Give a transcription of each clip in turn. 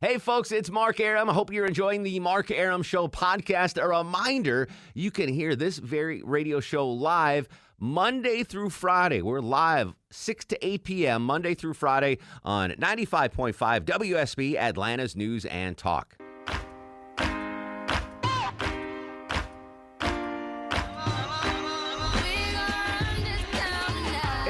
Hey, folks, it's Mark Arum. I hope you're enjoying the Mark Arum Show podcast. A reminder, you can hear this very radio show live Monday through Friday. We're live 6 to 8 p.m. Monday through Friday on 95.5 WSB, Atlanta's News and Talk.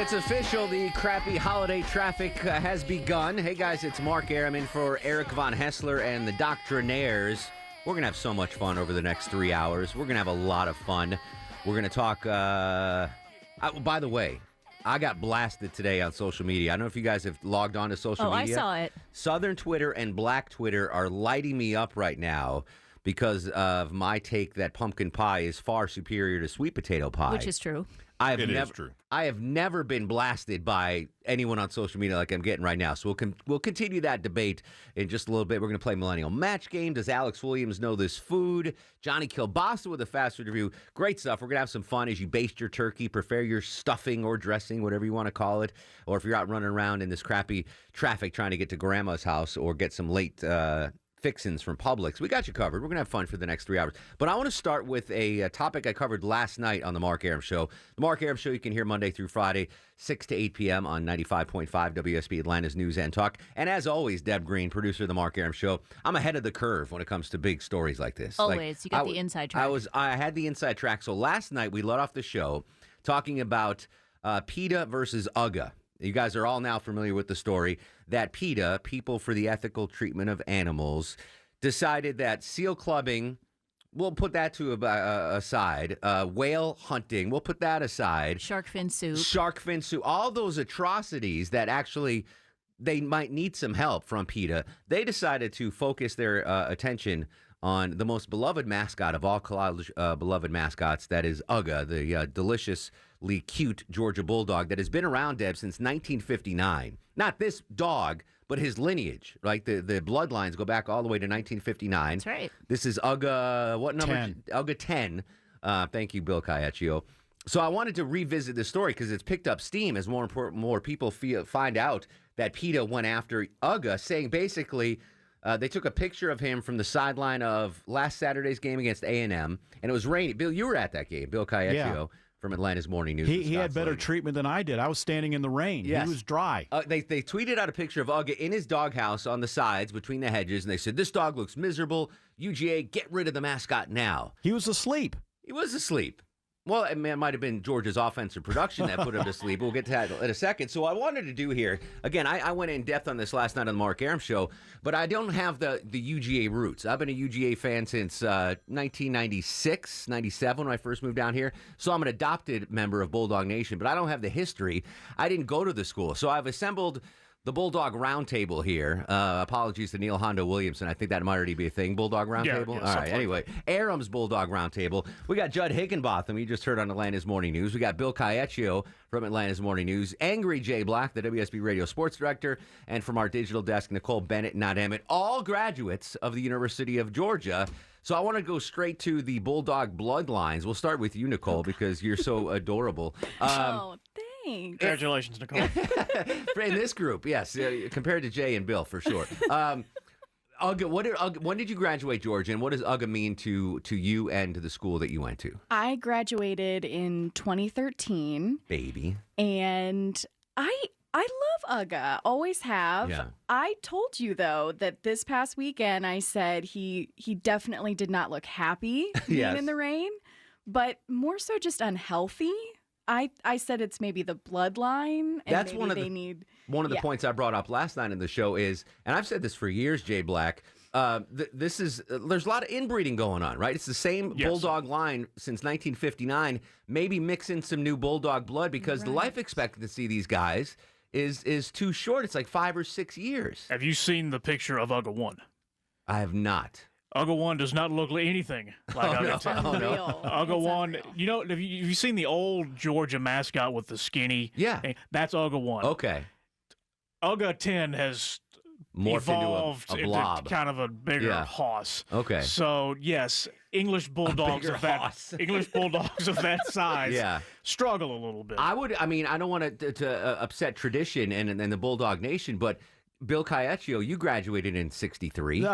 It's official. The crappy holiday traffic has begun. Hey, guys, it's Mark Arum in for Eric Von Hessler and the Doctrinaires. We're going to have so much fun over the next 3 hours. We're going to have a lot of fun. We're going to talk... by the way, I got blasted today on social media. I don't know if you guys have logged on to social media. I saw it. Southern Twitter and Black Twitter are lighting me up right now because of my take that pumpkin pie is far superior to sweet potato pie. Which is true. It is true. I have never been blasted by anyone on social media like I'm getting right now. So we'll continue that debate in just a little bit. We're going to play Millennial Match Game. Does Alex Williams know this food? Johnny Kielbasa with a fast food review. Great stuff. We're going to have some fun as you baste your turkey, prepare your stuffing or dressing, whatever you want to call it. Or if you're out running around in this crappy traffic trying to get to grandma's house or get some late fixins from Publix. We got you covered. We're going to have fun for the next 3 hours. But I want to start with a topic I covered last night on the Mark Arum Show. The Mark Arum Show you can hear Monday through Friday, 6 to 8 p.m. on 95.5 WSB, Atlanta's News and Talk. And as always, Deb Green, producer of the Mark Arum Show. I'm ahead of the curve when it comes to big stories like this. Always. You got the inside track. I had the inside track. So last night we let off the show talking about PETA versus UGA. You guys are all now familiar with the story that PETA, People for the Ethical Treatment of Animals, decided that seal clubbing, we'll put that to aside. Whale hunting, we'll put that aside. Shark fin soup. All those atrocities that actually they might need some help from PETA. They decided to focus their attention on the most beloved mascot of all college beloved mascots, that is UGA, the deliciously cute Georgia Bulldog that has been around, Deb, since 1959. Not this dog, but his lineage, right? The bloodlines go back all the way to 1959. That's right. This is UGA, what number? 10. UGA 10. Thank you, Bill Caiaccio. So I wanted to revisit this story because it's picked up steam as more people find out that PETA went after UGA, saying basically... they took a picture of him from the sideline of last Saturday's game against A&M, and it was raining. Bill, you were at that game. Bill Caiaccio from Atlanta's Morning News. He had better treatment than I did. I was standing in the rain. Yes. He was dry. They tweeted out a picture of UGA in his doghouse on the sides between the hedges, and they said, "This dog looks miserable. UGA, get rid of the mascot now." He was asleep. He was asleep. Well, it might have been Georgia's offensive production that put him to sleep. We'll get to that in a second. So I wanted to do here, again, I went in depth on this last night on the Mark Arum Show, but I don't have the UGA roots. I've been a UGA fan since 1996, 97 when I first moved down here. So I'm an adopted member of Bulldog Nation, but I don't have the history. I didn't go to the school. So I've assembled the Bulldog Roundtable here. Apologies to Neil Hondo Williamson. I think that might already be a thing. Bulldog Roundtable? Yeah, all right. Anyway, Arum's Bulldog Roundtable. We got Judd Higginbotham, you just heard on Atlanta's Morning News. We got Bill Caiaccio from Atlanta's Morning News. Angry Jay Black, the WSB Radio Sports Director. And from our digital desk, Nicole Bennett, not Emmett. All graduates of the University of Georgia. So I want to go straight to the Bulldog bloodlines. We'll start with you, Nicole, because you're so adorable. Oh, thanks. Congratulations, Nicole. In this group, yes, compared to Jay and Bill, for sure. UGA, when did you graduate, Georgia, and what does UGA mean to you and to the school that you went to? I graduated in 2013. Baby. And I love UGA, always have. Yeah. I told you, though, that this past weekend I said he definitely did not look happy being Yes. in the rain, but more so just unhealthy. I said it's maybe the bloodline, and That's maybe one of they the need... One of the Yeah. points I brought up last night in the show is, and I've said this for years, Jay Black, there's a lot of inbreeding going on, right? It's the same Yes. Bulldog line since 1959. Maybe mix in some new Bulldog blood because the life expectancy of these guys is too short. It's like 5 or 6 years. Have you seen the picture of UGA 1? I have not. UGA 1 does not look anything like UGA 10. Oh, no. Unreal. UGA It's 1, unreal. you know, have you seen the old Georgia mascot with the skinny? Yeah. That's UGA 1. Okay. UGA 10 has Morphed evolved into a blob. kind of a bigger Yeah. hoss. Okay. So, yes, English bulldogs bigger of that hoss. English bulldogs of that size Yeah. struggle a little bit. I don't want to upset tradition and the Bulldog Nation, but Bill Caiaccio, you graduated in 63.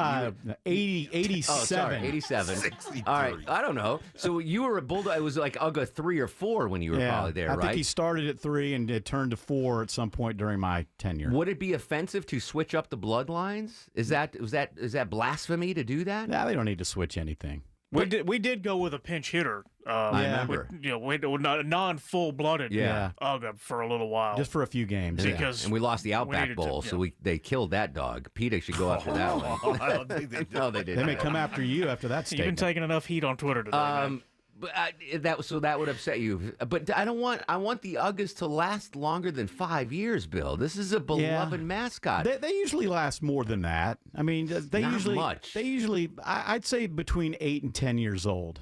87. Oh, sorry, 87. 63. All right, I don't know. So you were a Bulldog. It was like Uga 3 or 4 when you were probably there, I right? think he started at 3 and it turned to 4 at some point during my tenure. Would it be offensive to switch up the bloodlines? Is that blasphemy to do that? Nah, they don't need to switch anything. We did go with a pinch hitter. I remember. We not non-full-blooded Uga for a little while. Just for a few games. Yeah. Because and we lost the Outback needed Bowl, to, so they killed that dog. PETA should go after that one. I don't think they did. No, they didn't. They may come after you after that You've been statement. taking enough heat on Twitter today. Man. But that would upset you. But I want the Uggas to last longer than 5 years, Bill. This is a beloved mascot. They usually last more than that. I mean, they Not usually much. They usually I'd say between 8 and 10 years old.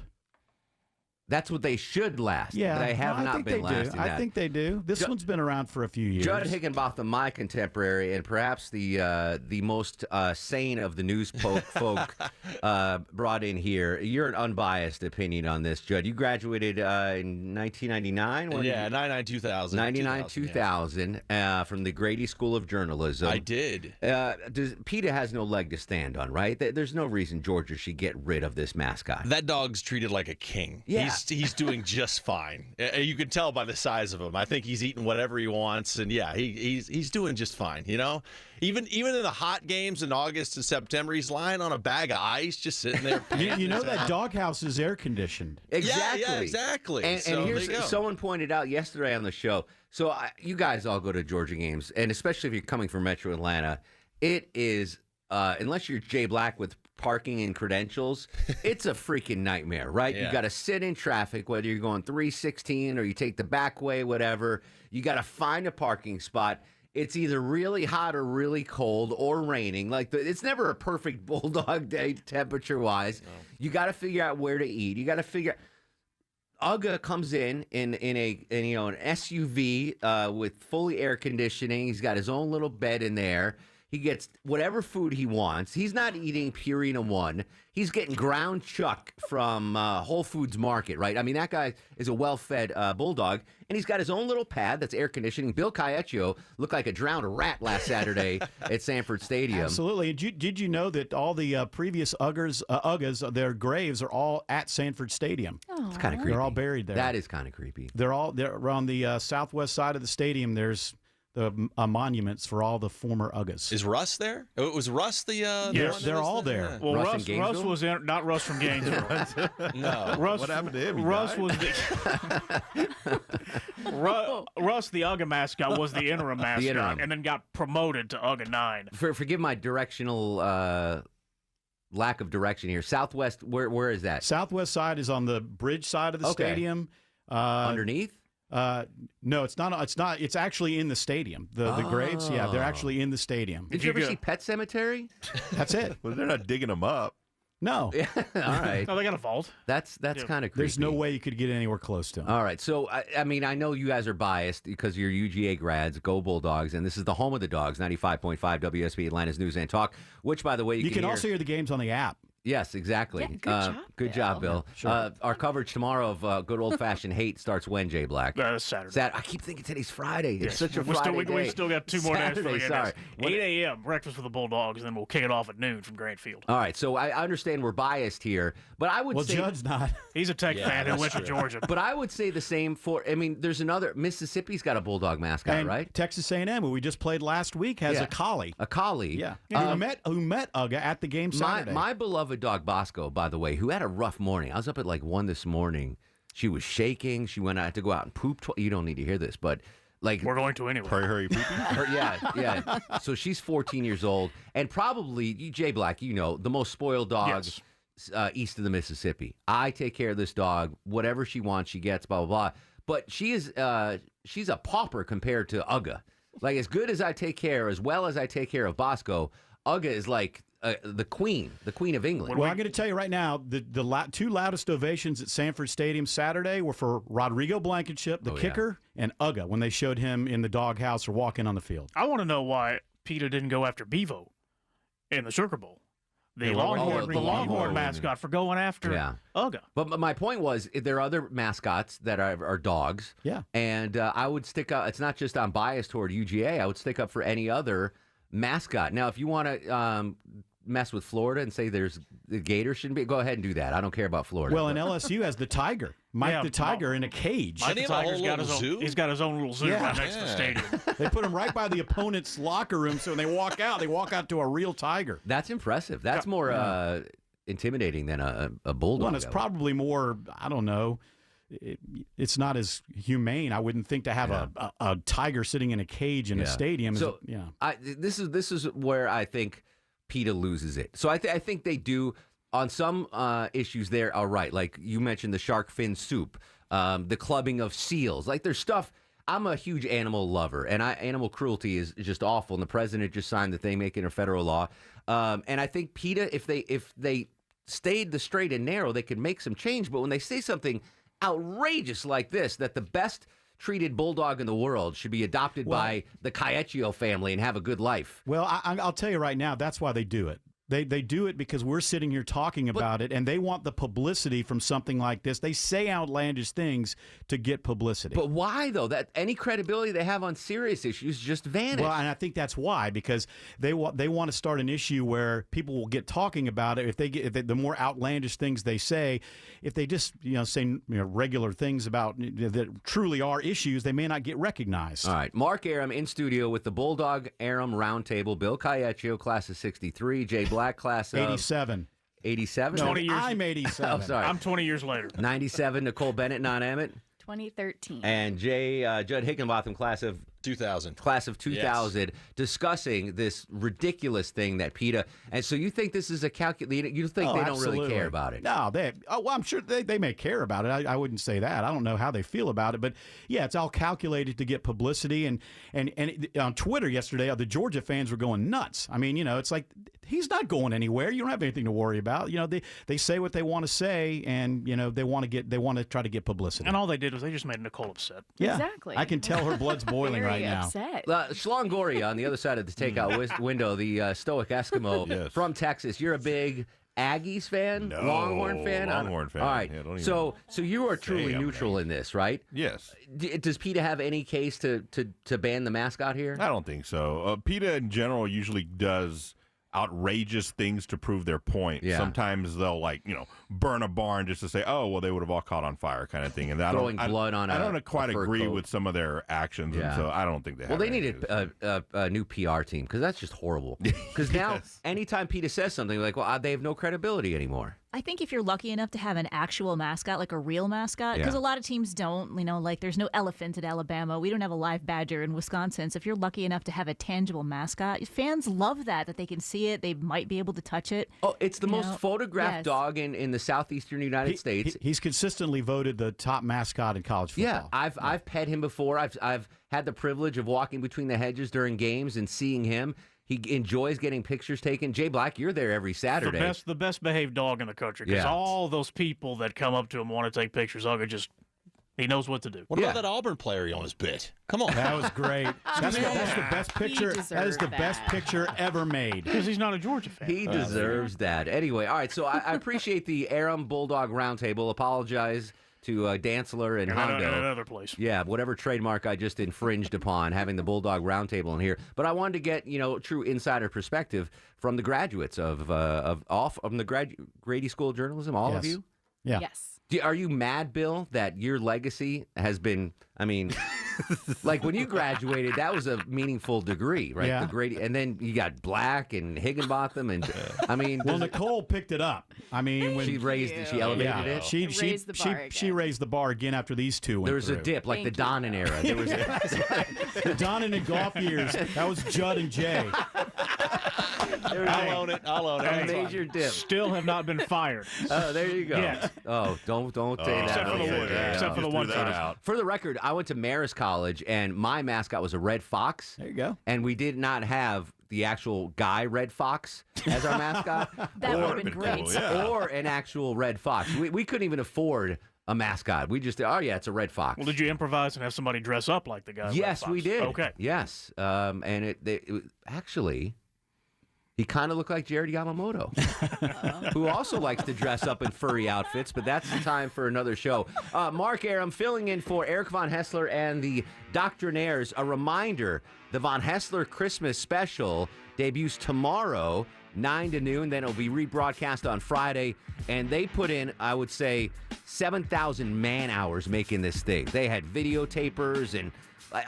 That's what they should last. Yeah, They have I not think been they lasting do. that. I think they do. This one's been around for a few years. Judd Higginbotham, my contemporary, and perhaps the most sane of the news folk brought in here. You're an unbiased opinion on this, Judd. You graduated in 1999? Yeah, 99-2000. 99-2000 from the Grady School of Journalism. I did. PETA has no leg to stand on, right? There's no reason Georgia should get rid of this mascot. That dog's treated like a king. Yeah. He's doing just fine. You can tell by the size of him. I think he's eating whatever he wants, and yeah, he's doing just fine. You know, even in the hot games in August and September, he's lying on a bag of ice, just sitting there. You know that doghouse is air conditioned. Exactly. Yeah, exactly. And So here's there you go. someone pointed out yesterday on the show. So you guys all go to Georgia games, and especially if you're coming from Metro Atlanta, it is unless you're Jay Black with parking and credentials, it's a freaking nightmare, right? Yeah. You got to sit in traffic, whether you're going 316 or you take the back way, whatever. You got to find a parking spot. It's either really hot or really cold or raining. It's never a perfect Bulldog day temperature-wise. No. You got to figure out where to eat. You got to figure. Uga comes in an SUV with fully air conditioning. He's got his own little bed in there. He gets whatever food he wants. He's not eating Purina One. He's getting ground chuck from Whole Foods Market, right? I mean, that guy is a well-fed bulldog, and he's got his own little pad that's air conditioning. Bill Caiaccio looked like a drowned rat last Saturday at Sanford Stadium. Absolutely. Did you know that all the previous Uggas, their graves are all at Sanford Stadium? It's kind of creepy. They're all buried there. That is kind of creepy. They're on the southwest side of the stadium. There's the monuments for all the former Uggas. Is Russ there? It was Russ the Yes. one They're that all was there. Well, Russ in Russ Gainesville? was not Russ from Gainesville. No. Russ, What happened to him? He Russ died? was the Russ, the Uga mascot, was the interim mascot, interim. and then got promoted to Uga 9. Forgive my directional lack of direction here. Southwest, where is that? Southwest side is on the bridge side of the stadium. Underneath? No, it's not. It's not. It's actually in the stadium. The graves, yeah, they're actually in the stadium. Did you ever see Pet Cemetery? That's it. Well, they're not digging them up. No, Yeah, all right. Oh, they got a vault. That's kind of creepy. there's no way you could get anywhere close to them. All right, so I mean, I know you guys are biased because you're UGA grads. Go Bulldogs, and this is the home of the Dogs, 95.5 WSB Atlanta's News and Talk. Which, by the way, you can hear. also hear the games on the app. Yes, exactly. Yeah, good job, Good job, Bill. Our coverage tomorrow of good old-fashioned hate starts when, Jay Black? Saturday. I keep thinking today's Friday. It's such a we Friday day. We still got 2 more days. Saturday, sorry. 8 a.m. breakfast for the Bulldogs, and then we'll kick it off at noon from Grant Field. All right, so I understand we're biased here, but I would Well, say Judd's not. He's a Tech fan who that's went to true. Georgia. But I would say the same for. I mean, there's another. Mississippi's got a Bulldog mascot, And right? Texas A&M, who we just played last week, has Yeah. a collie. A collie. Yeah, who met Uga at the game Saturday. My beloved dog Bosco, by the way, who had a rough morning. I was up at like 1 this morning. She was shaking. She went out to go out and poop. You don't need to hear this, but like We're going to anyway. Hurry, poopy. yeah. So she's 14 years old, and probably Jay Black, the most spoiled dog east of the Mississippi. I take care of this dog. Whatever she wants, she gets. Blah blah blah. But she's a pauper compared to Uga. Like as good as I take care, as well as I take care of Bosco, Uga is like the queen of England. Well, I'm going to tell you right now, the 2 loudest ovations at Sanford Stadium Saturday were for Rodrigo Blankenship, the kicker, and Uga when they showed him in the doghouse or walking on the field. I want to know why PETA didn't go after Bevo in the Sugar Bowl. The Longhorn mascot for going after Uga. But my point was, there are other mascots that are dogs. Yeah. And I would stick up, it's not just I'm biased toward UGA, I would stick up for any other mascot. Now, if you want to mess with Florida and say the gator shouldn't be, go ahead and do that. I don't care about Florida. Well, and LSU has the tiger, Mike the Tiger, in a cage. Mike the Tiger's got his own. He's got his own little zoo right next to the stadium. They put him right by the opponent's locker room, so when they walk out to a real tiger. That's impressive. That's more intimidating than a bulldog. Well, it's probably more, I don't know, it's not as humane, I wouldn't think, to have a tiger sitting in a cage in a stadium. So, this is where I think PETA loses it. So I think they do on some issues there are right. Like you mentioned the shark fin soup, the clubbing of seals. Like there's stuff. I'm a huge animal lover, and animal cruelty is just awful. And the president just signed the thing making a federal law. And I think PETA, if they stayed the straight and narrow, they could make some change. But when they say something outrageous like this, that the best treated bulldog in the world should be adopted by the Kielbasa family and have a good life. Well, I'll tell you right now, that's why they do it. They do it because we're sitting here talking about it, and they want the publicity from something like this. They say outlandish things to get publicity. But why, though? That any credibility they have on serious issues just vanish. Well, and I think that's why, because they want to start an issue where people will get talking about it. If the more outlandish things they say, if they just say regular things about that truly are issues, they may not get recognized. All right, Mark Arum in studio with the Bulldog Arum Roundtable. Bill Kielbasa, class of '63. Jay Black, class of 87. 87? No, I'm 87. Oh, sorry. I'm 20 years later. 97, Nicole Bennett, non-Emmett. 2013. And Judd Higginbotham, class of 2000. Class of 2000, yes. Discussing this ridiculous thing that PETA. And so you think this is a calculated? You think they don't really care about it? No, well, I'm sure they may care about it. I wouldn't say that. I don't know how they feel about it, but yeah, it's all calculated to get publicity. And on Twitter yesterday, the Georgia fans were going nuts. I mean, it's like he's not going anywhere. You don't have anything to worry about. They say what they want to say, and they want to try to get publicity. And all they did was they just made Nicole upset. Yeah, exactly. I can tell her blood's boiling Very right now. upset. Shlongoria on the other side of the takeout window, the stoic Eskimo from Texas. You're a big Aggies fan? No, Longhorn fan? Longhorn fan. All right. Yeah, so you are truly neutral in this, right? Yes. Does PETA have any case to ban the mascot here? I don't think so. PETA in general usually does outrageous things to prove their point. Yeah. Sometimes they'll burn a barn just to say, oh, well, they would have all caught on fire kind of thing. And throwing blood on I don't quite agree coat. With some of their actions, and so I don't think they have. Well, they need a new PR team because that's just horrible. Because now, anytime PETA says something, like, well, they have no credibility anymore. I think if you're lucky enough to have an actual mascot, like a real mascot, because a lot of teams don't, like there's no elephant in Alabama. We don't have a live badger in Wisconsin. So if you're lucky enough to have a tangible mascot, fans love that they can see it. They might be able to touch it. Oh, it's the most photographed dog in the southeastern United States. He's consistently voted the top mascot in college football. Yeah, I've pet him before. I've had the privilege of walking between the hedges during games and seeing him. He enjoys getting pictures taken. Jay Black, you're there every Saturday. The best behaved dog in the country. Because all those people that come up to him want to take pictures of it, he knows what to do. What about that Auburn player he almost bit? Come on. That was great. That's almost the best picture. That is the best picture ever made. Because he's not a Georgia fan. He deserves that. Anyway, all right, so I appreciate the Arum Bulldog Roundtable. Apologize to Dantzler and Hondo. Another place. Yeah, whatever trademark I just infringed upon, having the Bulldog Roundtable in here. But I wanted to get, true insider perspective from the graduates of the Grady School of Journalism, all of you? Yeah. Yes. Are you mad, Bill, that your legacy has been, like when you graduated, that was a meaningful degree, right? Yeah. The Grady, and then you got Black and Higginbotham, and well, Nicole picked it up. When she elevated it. She raised the bar she raised the bar again after these two went There was through. a dip, like Thank the Donnan era. There was the Donnan and golf years. That was Judd and Jay. I'll own it. a major dip. Still have not been fired. Oh, there you go. Yes. Oh, don't say that. Except for the one time. For the record, I went to Marist College, and my mascot was a red fox. There you go. And we did not have the actual guy red fox as our mascot. That would have been great. Cool, Or an actual red fox. We couldn't even afford a mascot. We just, it's a red fox. Well, did you improvise and have somebody dress up like the guy? Yes, we did. Okay. Yes. And it actually, He kind of looked like Jared Yamamoto, who also likes to dress up in furry outfits, but that's the time for another show. Mark Arum filling in for Eric Von Hessler and the Doctrinaires. A reminder, the Von Hessler Christmas special debuts tomorrow, 9 to noon. Then it'll be rebroadcast on Friday. And they put in, I would say, 7,000 man-hours making this thing. They had videotapers and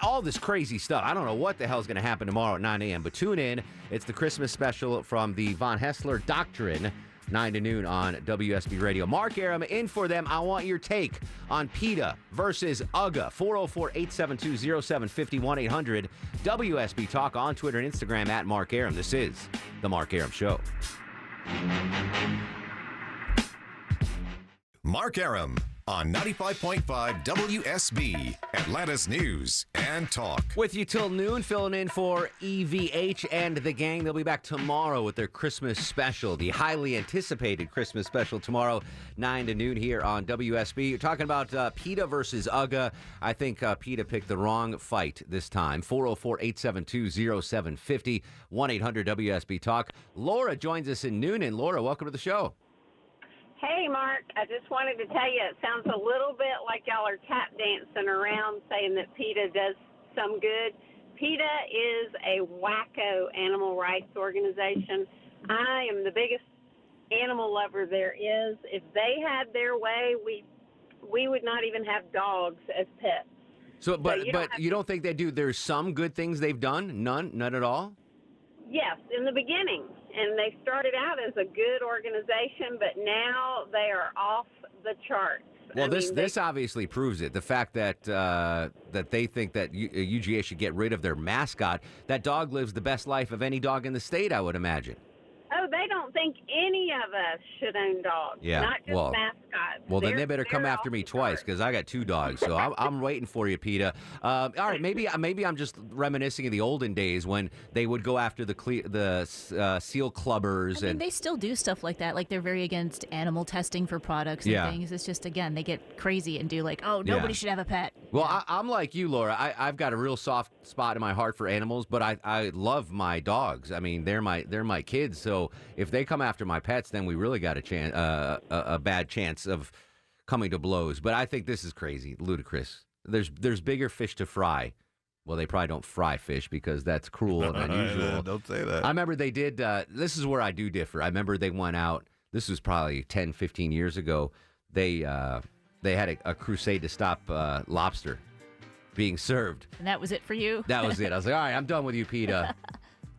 all this crazy stuff. I don't know what the hell is going to happen tomorrow at 9 a.m., but tune in. It's the Christmas special from the Von Hessler Doctrine, 9 to noon on WSB Radio. Mark Arum in for them. I want your take on PETA versus UGA. 404-872-0750, 1-800-WSB Talk on Twitter and Instagram at Mark Arum. This is The Mark Arum Show. Mark Arum on 95.5 WSB, Atlanta's News and Talk. With you till noon, filling in for EVH and the gang. They'll be back tomorrow with their Christmas special, the highly anticipated Christmas special tomorrow, 9 to noon here on WSB. You're talking about PETA versus UGA. I think PETA picked the wrong fight this time. 404-872-0750, 1-800-WSB Talk. Laura joins us in Noonan. Laura, welcome to the show. Hey, Mark, I just wanted to tell you, it sounds a little bit like y'all are tap dancing around saying that PETA does some good. PETA is a wacko animal rights organization. I am the biggest animal lover there is. If they had their way, we would not even have dogs as pets. So, but you don't think they do? There's some good things they've done? None at all? Yes, in the beginning. And they started out as a good organization, but now they are off the charts. Well, this obviously proves it. The fact that that they think that UGA should get rid of their mascot. That dog lives the best life of any dog in the state, I would imagine. Oh, they don't think any of us should own dogs, not just mascots. Well, then they better come after me twice because I got 2 dogs. So I'm waiting for you, PETA. All right, maybe I'm just reminiscing of the olden days when they would go after the seal clubbers. I mean, they still do stuff like that. Like they're very against animal testing for products and things. It's just, again, they get crazy and do like, oh, nobody should have a pet. Well, I'm like you, Laura. I've got a real soft spot in my heart for animals, but I love my dogs. I mean, they're my kids. So if they come after my pets, then we really got a bad chance of coming to blows. But I think this is crazy, ludicrous. There's bigger fish to fry. Well, they probably don't fry fish because that's cruel and unusual. Don't say that. I remember they did. This is where I do differ. I remember they went out. This was probably 10, 15 years ago. They had a crusade to stop lobster being served. And that was it for you? That was it. I was like, all right, I'm done with you, PETA.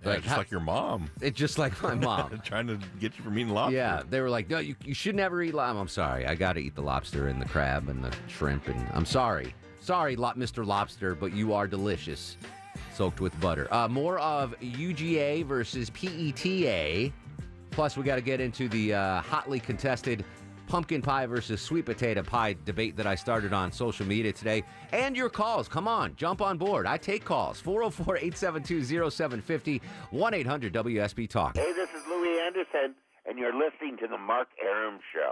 Like your mom. It's just like my mom. Trying to get you from eating lobster. Yeah, they were like, no, you should never eat lobster. I'm sorry. I got to eat the lobster and the crab and the shrimp. And I'm sorry. Sorry, Mr. Lobster, but you are delicious. Soaked with butter. More of UGA versus PETA. Plus, we got to get into the hotly contested pumpkin pie versus sweet potato pie debate that I started on social media today. And your calls. Come on, jump on board. I take calls. 404-872-0750, 1-800-WSB Talk. Hey, this is Louis Anderson, and you're listening to the Mark Arum Show.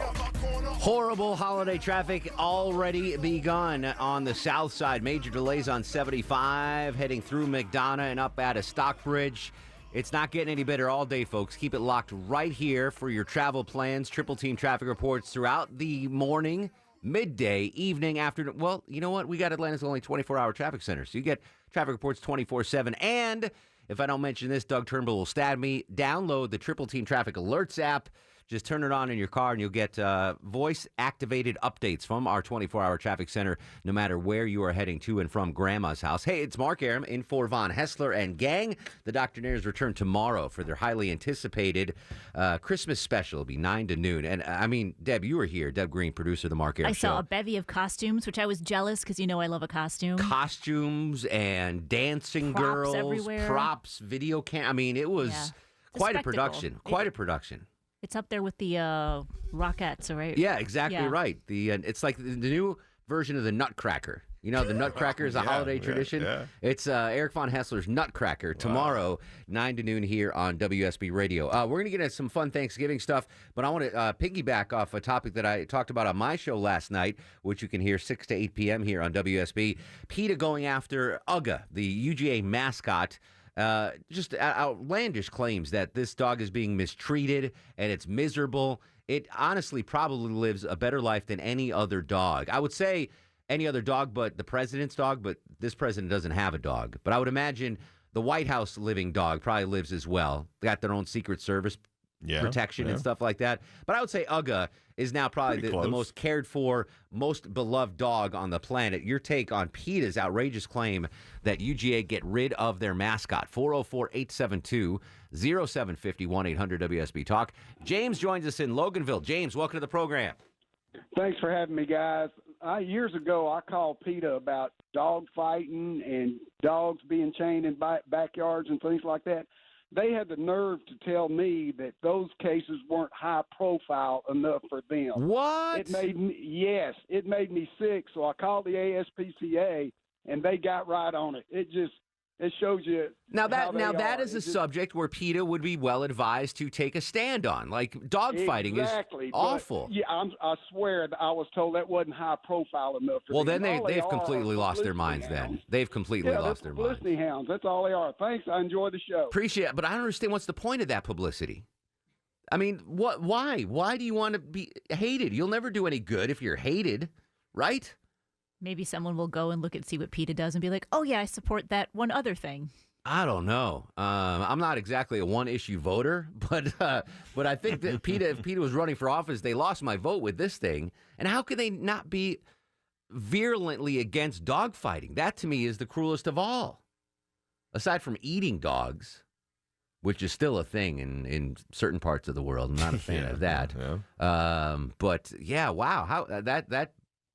Horrible holiday traffic already begun on the south side. Major delays on 75, heading through McDonough and up out of Stockbridge. It's not getting any better all day, folks. Keep it locked right here for your travel plans. Triple team traffic reports throughout the morning, midday, evening, afternoon. Well, you know what? We got Atlanta's only 24-hour traffic center, so you get traffic reports 24/7. And if I don't mention this, Doug Turnbull will stab me. Download the Triple Team Traffic Alerts app. Just turn it on in your car, and you'll get voice-activated updates from our 24-hour traffic center, no matter where you are heading to and from Grandma's house. Hey, it's Mark Arum in for Von Hessler and gang. The Doctrinaires return tomorrow for their highly anticipated Christmas special. It'll be 9 to noon. And, I mean, Deb, you were here. Deb Green, producer of the Mark Arum Show. I saw a bevy of costumes, which I was jealous because you know I love a costume. Costumes and dancing props girls, everywhere. Props, video cam. I mean, it was quite a production. Quite a production. It's up there with the Rockettes, right? Yeah, exactly right. It's like the new version of the Nutcracker. You know, the Nutcracker is a holiday tradition. Yeah. It's Eric Von Hessler's Nutcracker tomorrow, 9 to noon here on WSB Radio. We're going to get into some fun Thanksgiving stuff, but I want to piggyback off a topic that I talked about on my show last night, which you can hear 6 to 8 p.m. here on WSB. PETA going after UGA, the UGA mascot. just outlandish claims that this dog is being mistreated and it's miserable. It honestly probably lives a better life than any other dog. I would say any other dog but the president's dog, but this president doesn't have a dog. But I would imagine the White House living dog probably lives as well. They got their own Secret Service protection and stuff like that. But I would say Uga is now probably the most cared for, most beloved dog on the planet. Your take on PETA's outrageous claim that UGA get rid of their mascot. 404-872-0750, 1-800-WSB Talk. James joins us in Loganville. James, welcome to the program. Thanks for having me, guys. Years ago, I called PETA about dog fighting and dogs being chained in backyards and things like that. They had the nerve to tell me that those cases weren't high profile enough for them. What? It made me sick. So I called the ASPCA, and they got right on it. It shows you. Now that is a subject where PETA would be well advised to take a stand on. Like dog fighting is awful. Yeah, I swear that I was told that wasn't high profile enough. Well, then they've completely lost their minds. Then they've completely lost their minds. Publicity hounds. That's all they are. Thanks. I enjoy the show. Appreciate it, but I don't understand what's the point of that publicity. I mean, what? Why? Why do you want to be hated? You'll never do any good if you're hated, right? Maybe someone will go and look and see what PETA does and be like, oh, yeah, I support that one other thing. I don't know. I'm not exactly a one-issue voter, but I think that PETA, if PETA was running for office, they lost my vote with this thing. And how could they not be virulently against dog fighting? That, to me, is the cruelest of all. Aside from eating dogs, which is still a thing in certain parts of the world. I'm not a fan of that. Yeah. But, yeah, wow. How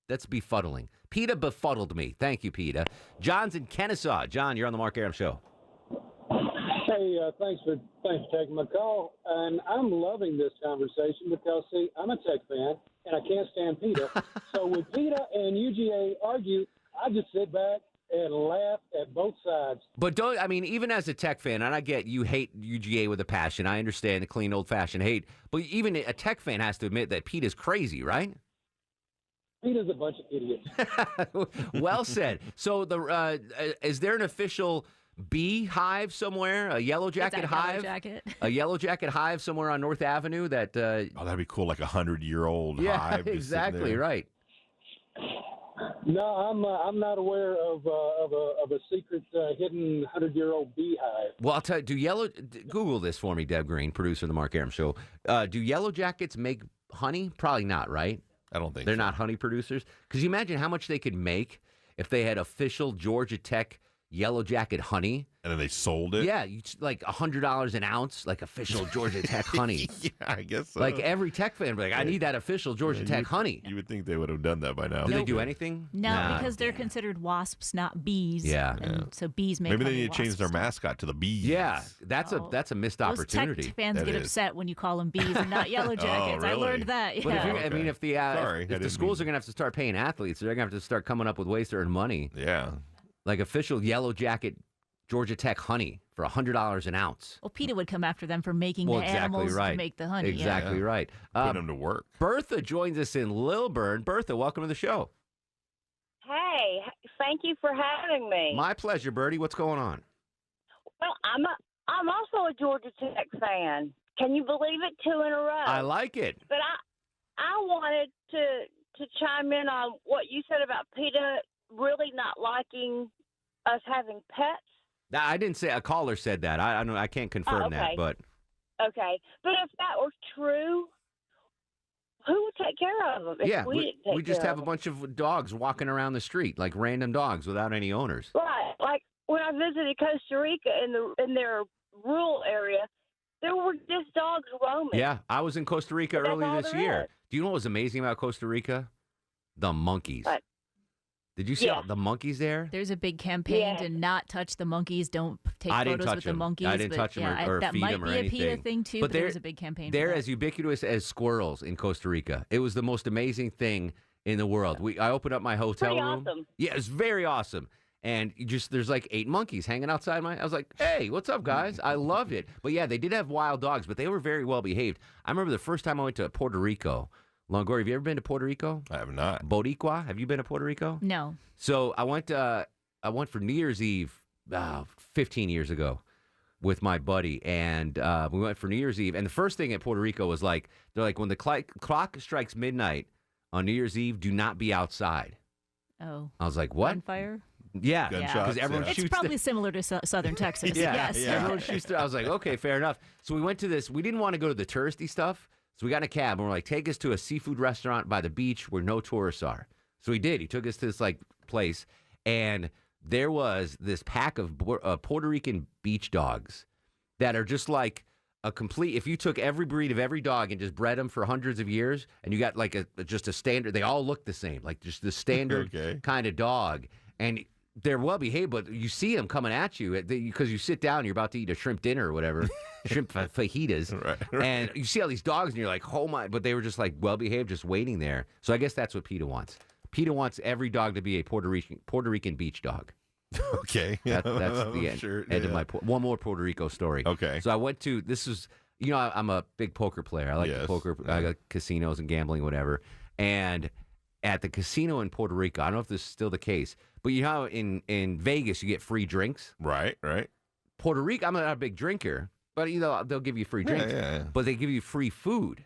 that's befuddling. PETA befuddled me. Thank you, PETA. John's in Kennesaw. John, you're on the Mark Arum Show. Hey, thanks for taking my call. And I'm loving this conversation because, see, I'm a Tech fan, and I can't stand PETA. So when PETA and UGA argue, I just sit back and laugh at both sides. But even as a Tech fan, and I get you hate UGA with a passion. I understand the clean, old-fashioned hate. But even a Tech fan has to admit that PETA's crazy, right? PETA's a bunch of idiots. Well said. So is there an official bee hive somewhere? A yellow jacket hive? A yellow jacket hive somewhere on North Avenue that that'd be cool, like 100-year-old hive. Exactly right. No, I'm not aware of a secret hidden 100-year-old beehive. Well, I'll tell you, Google this for me, Deb Green, producer of the Mark Arum Show. Do yellow jackets make honey? Probably not, right? I don't think they're not honey producers. Because you imagine how much they could make if they had official Georgia Tech yellow jacket honey. And then they sold it? Yeah, like $100 an ounce, like official Georgia Tech honey. Yeah, I guess so. Like every Tech fan would be like, I need that official Georgia Tech honey. You would think they would have done that by now. Do they do anything? No, because they're considered wasps, not bees. Yeah. And so bees make Maybe they honey, need to change wasps their don't. mascot to the bees. Yeah, that's a missed opportunity. Those Tech fans get upset when you call them bees and not yellow jackets. Really? I learned that. Yeah. But if the schools are going to have to start paying athletes, they're going to have to start coming up with ways to earn money. Yeah. Like official yellow jacket Georgia Tech honey for $100 an ounce. Well, PETA would come after them for making the animals to make the honey. Exactly right. Put them to work. Bertha joins us in Lilburn. Bertha, welcome to the show. Hey, thank you for having me. My pleasure, Bertie. What's going on? Well, I'm also a Georgia Tech fan. Can you believe it? 2 in a row. I like it. But I wanted to chime in on what you said about PETA really not liking us having pets. I didn't say a caller said that. I can't confirm that, but okay. But if that were true, who would take care of them? If we just have a bunch of dogs walking around the street, like random dogs without any owners. Right. Like when I visited Costa Rica in their rural area, there were just dogs roaming. Yeah, I was in Costa Rica earlier this year. Do you know what was amazing about Costa Rica? The monkeys. What? Did you see all the monkeys there? There's a big campaign to not touch the monkeys. Don't take photos with the monkeys. I didn't touch them or feed them or anything. That might be a PETA thing, too, but there's a big campaign. They're as ubiquitous as squirrels in Costa Rica. It was the most amazing thing in the world. I opened up my hotel room. Awesome. Yeah, it's very awesome. And there's like 8 monkeys hanging outside I was like, hey, what's up, guys? I loved it. But yeah, they did have wild dogs, but they were very well behaved. I remember the first time I went to Puerto Rico. Longoria, have you ever been to Puerto Rico? I have not. Boricua, have you been to Puerto Rico? No. So I went for New Year's Eve 15 years ago. with my buddy, and we went for New Year's Eve. And the first thing at Puerto Rico was like, they're like, when the clock strikes midnight on New Year's Eve, do not be outside. Oh. I was like, what? Bonfire? Yeah. Gunshots, Because everyone shoots. It's probably similar to southern Texas. Yeah, Yes. everyone shoots. I was like, okay, fair enough. So we went to this. We didn't want to go to the touristy stuff, so we got in a cab, and we're like, take us to a seafood restaurant by the beach where no tourists are. So he did. He took us to this like place, and there was this pack of Puerto Rican beach dogs that are just like a complete. If you took every breed of every dog and just bred them for hundreds of years, and you got like just a standard, they all look the same, like just the standard kind of dog, and they're well behaved, but you see them coming at you because you sit down, you're about to eat a shrimp dinner or whatever, shrimp fajitas, right. And you see all these dogs, and you're like, oh my! But they were just like well behaved, just waiting there. So I guess that's what PETA wants. PETA wants every dog to be a Puerto Rican beach dog. Okay. That's the end, sure, end of my one more Puerto Rico story. Okay. So I went to I'm a big poker player. I like poker. I got casinos and gambling, whatever. And at the casino in Puerto Rico, I don't know if this is still the case, but you know how in Vegas you get free drinks? Right. Puerto Rico, I'm not a big drinker, but they'll give you free drinks. Yeah. But they give you free food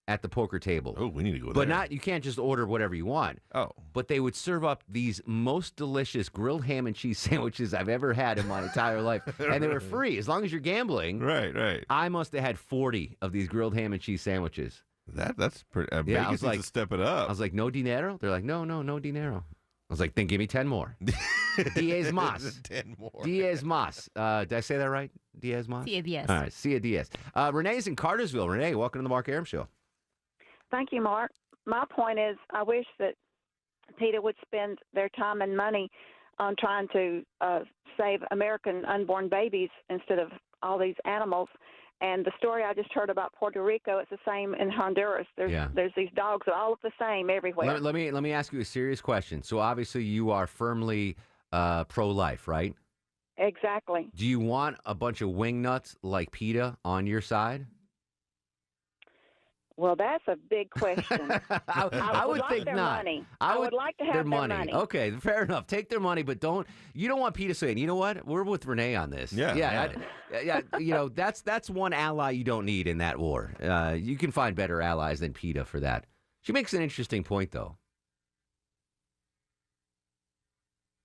at the poker table. Oh, we need to go there. But you can't just order whatever you want. Oh. But they would serve up these most delicious grilled ham and cheese sandwiches I've ever had in my entire life. And they were free as long as you're gambling. Right. I must have had 40 of these grilled ham and cheese sandwiches. That's pretty. Yeah, Vegas needs to step it up. I was like, no dinero? They're like, no dinero. I was like, then give me 10 more. Diez más. 10 more. Diez más. Did I say that right? Diez más? Sí, diez. All right, see Diez. Renee's in Cartersville. Renee, welcome to the Mark Arum Show. Thank you, Mark. My point is I wish that PETA would spend their time and money on trying to save American unborn babies instead of all these animals. And the story I just heard about Puerto Rico, it's the same in Honduras. There's these dogs that all look the same everywhere. Let me ask you a serious question. So obviously you are firmly pro-life, right? Exactly. Do you want a bunch of wingnuts like PETA on your side? Well, that's a big question. I would like think their not. Money. I would like to have their money. Okay, fair enough. Take their money, but you don't want PETA saying, you know what? We're with Renee on this. Yeah. That's one ally you don't need in that war. You can find better allies than PETA for that. She makes an interesting point, though.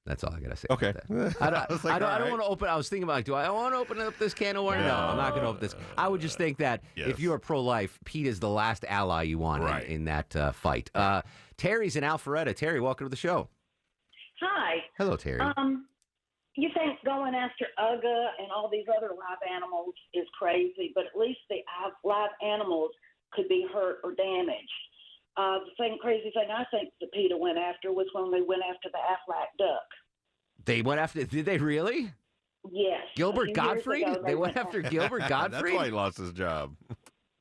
That's all I gotta say. Okay. I don't want to open. I was thinking about, do I want to open up this can of worms? No, I'm not going to open this. I would just think that if you are pro-life, PETA is the last ally you want in that fight. Terry's in Alpharetta. Terry, welcome to the show. Hi. Hello, Terry. You think going after UGA and all these other live animals is crazy, but at least the live animals could be hurt or damaged. The crazy thing I think that PETA went after was when they went after the Aflac duck. They went after, did they really? Yes. Gilbert Gottfried? They went after Gilbert Gottfried? That's why he lost his job.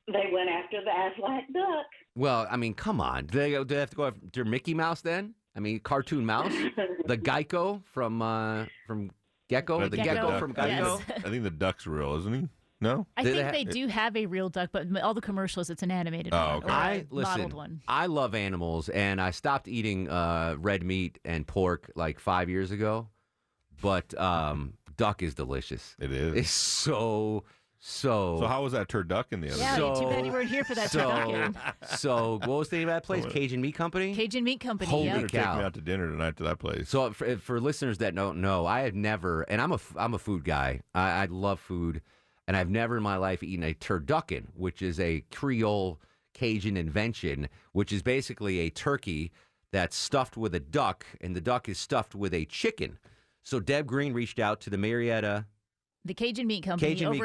They went after the Aflac duck. Well, I mean, come on. Do they have to go after Mickey Mouse then? I mean, cartoon mouse? The Geico from Gecko? The Gecko from Geico? Yes. I think the duck's real, isn't he? No? I think they do have a real duck, but all the commercials, it's an animated one. Okay. Or a modeled one. I love animals, and I stopped eating red meat and pork like 5 years ago, but duck is delicious. It is. It's so... So how was that turducken the other day? Yeah, too bad you weren't here for that turducken. So what was the name of that place? Cajun Meat Company? Cajun Meat Company, Holy yeah. cow. Take me out to dinner tonight to that place. So for listeners that don't know, I have never, and I'm a food guy. I love food, and I've never in my life eaten a turducken, which is a Creole Cajun invention, which is basically a turkey that's stuffed with a duck, and the duck is stuffed with a chicken. So Deb Green reached out to the Marietta... The Cajun Meat Company over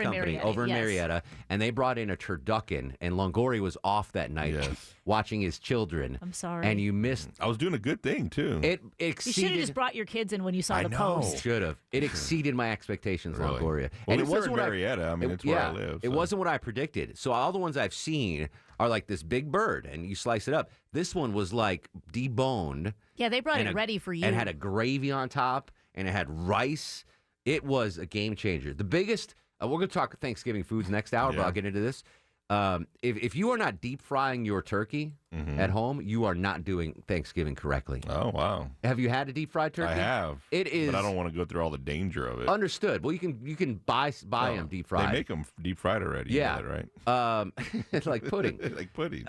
in Marietta, and they brought in a turducken, and Longoria was off that night watching his children. I'm sorry. And you missed... I was doing a good thing, too. It You exceeded... should have just brought your kids in when you saw the post. Should have. It exceeded my expectations, Really? Longoria. Well, and it wasn't Marietta. I mean, it's where I live. It wasn't what I predicted. So all the ones I've seen are like this big bird, and you slice it up. This one was like deboned. Yeah, they brought it ready for you. And had a gravy on top, and it had rice. It was a game changer. The biggest... we're going to talk Thanksgiving foods next hour, but I'll get into this. If you are not deep frying your turkey at home, you are not doing Thanksgiving correctly. Oh, wow. Have you had a deep fried turkey? I have. It is. But I don't want to go through all the danger of it. Understood. Well, you can buy them deep fried. They make them deep fried already. Yeah. You know that, right? It's like pudding. Like pudding.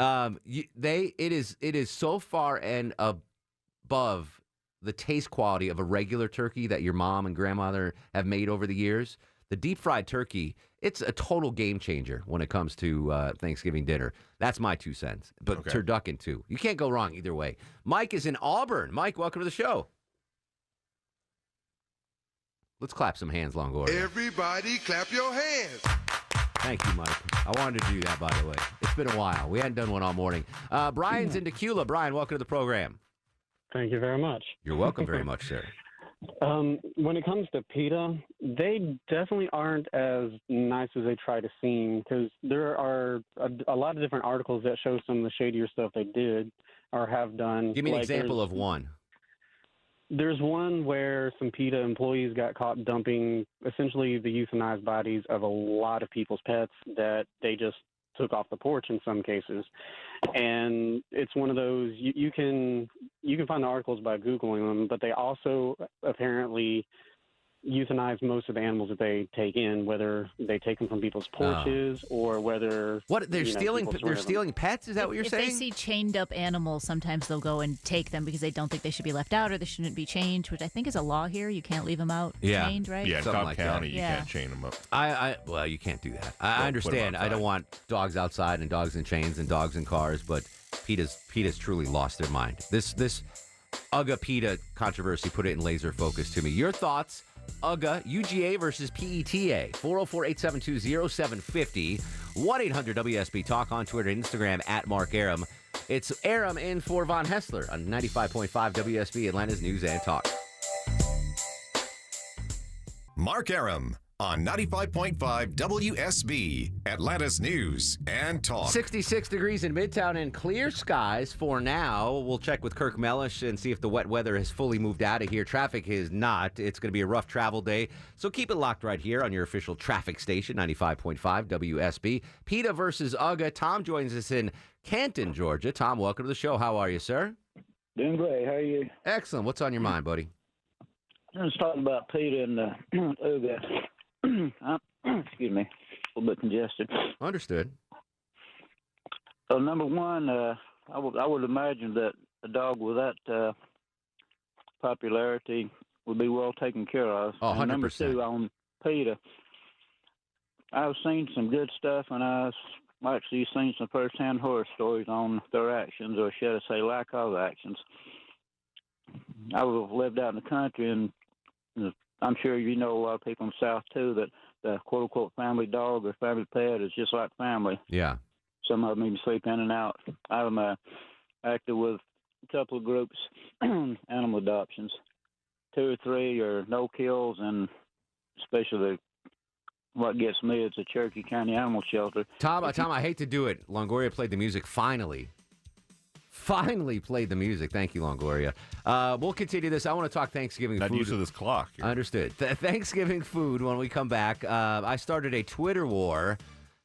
It is so far and above the taste quality of a regular turkey that your mom and grandmother have made over the years. The deep fried turkey, it's a total game changer when it comes to Thanksgiving dinner. That's my 2 cents. But turducken, too. You can't go wrong either way. Mike is in Auburn. Mike, welcome to the show. Let's clap some hands, Longoria. Everybody clap your hands. Thank you, Mike. I wanted to do that, by the way. It's been a while. We hadn't done one all morning. Brian's in Tequila. Brian, welcome to the program. Thank you very much. You're welcome very much, sir. When it comes to PETA, they definitely aren't as nice as they try to seem, because there are a lot of different articles that show some of the shadier stuff they did or have done. Give me an example of one. There's one where some PETA employees got caught dumping essentially the euthanized bodies of a lot of people's pets that they just took off the porch in some cases. And it's one of those, you can find the articles by Googling them, but they also apparently euthanize most of the animals that they take in, whether they take them from people's porches or whether they're stealing pets. Is that what you're saying? If they see chained up animals, sometimes they'll go and take them because they don't think they should be left out or they shouldn't be chained, which I think is a law here. You can't leave them out chained, right? Yeah, in Cobb County, you can't chain them up. Well, you can't do that. I understand. I don't want dogs outside and dogs in chains and dogs in cars, but PETA's truly lost their mind. This UGA PETA controversy put it in laser focus to me. Your thoughts? UGA, UGA versus PETA. 404-872-0750. 1-800-WSB Talk on Twitter and Instagram at Mark Arum. It's Arum in for Von Hessler on 95.5 WSB, Atlanta's News and Talk. Mark Arum on 95.5 WSB, Atlanta's News and Talk. 66 degrees in Midtown and clear skies for now. We'll check with Kirk Mellish and see if the wet weather has fully moved out of here. Traffic is not. It's going to be a rough travel day, so keep it locked right here on your official traffic station, 95.5 WSB. PETA versus UGA. Tom joins us in Canton, Georgia. Tom, welcome to the show. How are you, sir? Doing great. How are you? Excellent. What's on your mind, buddy? I was talking about PETA and UGA. Excuse me, a little bit congested. Understood. So number one, I would imagine that a dog with that popularity would be well taken care of. Oh, 100%. And number two, on PETA, I've seen some good stuff, and I've actually seen some first-hand horror stories on their actions, or should I say lack of actions. I have lived out in the country, and I'm sure you know a lot of people in the South, too, that the quote-unquote family dog or family pet is just like family. Yeah. Some of them even sleep in and out. I'm active with a couple of groups, animal adoptions. 2 or 3 are no kills, and especially what gets me is the Cherokee County Animal Shelter. Tom, I hate to do it. Longoria played the music finally. Finally played the music. Thank you, Longoria. We'll continue this. I want to talk Thanksgiving food. Not used to this clock. I understood. Thanksgiving food when we come back. I started a Twitter war.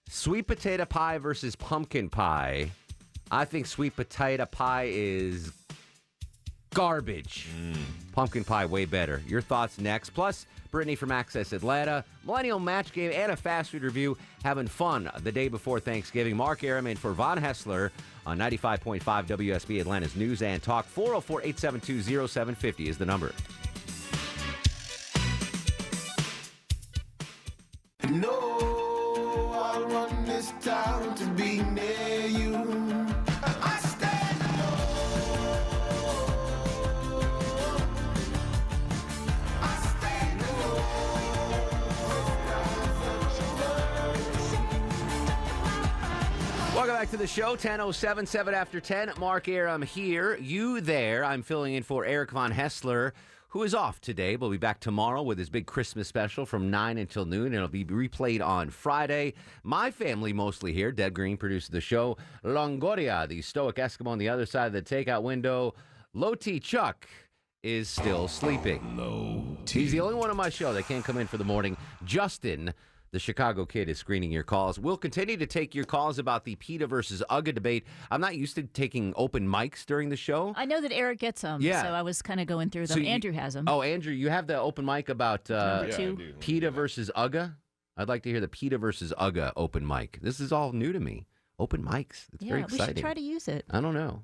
Sweet potato pie versus pumpkin pie. I think sweet potato pie is garbage. Pumpkin pie way better. Your thoughts next. Plus, Brittany from Accessatl, Millennial Match Game, and a fast food review. Having fun the day before Thanksgiving. Mark Arum in for Von Hessler on 95.5 WSB, Atlanta's News and Talk. 404-872-0750 is the number. No, I run this town to be near you. I stand alone. I stand alone. Welcome back to the show. 10:07, 7 after 10. Mark Arum here. You there. I'm filling in for Eric Von Hessler, who is off today. We'll be back tomorrow with his big Christmas special from 9 until noon. It'll be replayed on Friday. My family mostly here. Deb Green produces the show. Longoria, the stoic Eskimo on the other side of the takeout window. Low-T Chuck is still sleeping. He's the only one on my show that can't come in for the morning. Justin The Chicago Kid is screening your calls. We'll continue to take your calls about the PETA versus UGA debate. I'm not used to taking open mics during the show. I know that Eric gets them, so I was kind of going through them. Andrew has them. Oh, Andrew, you have the open mic about PETA versus UGA? I'd like to hear the PETA versus UGA open mic. This is all new to me. Open mics. It's very exciting. We should try to use it. I don't know.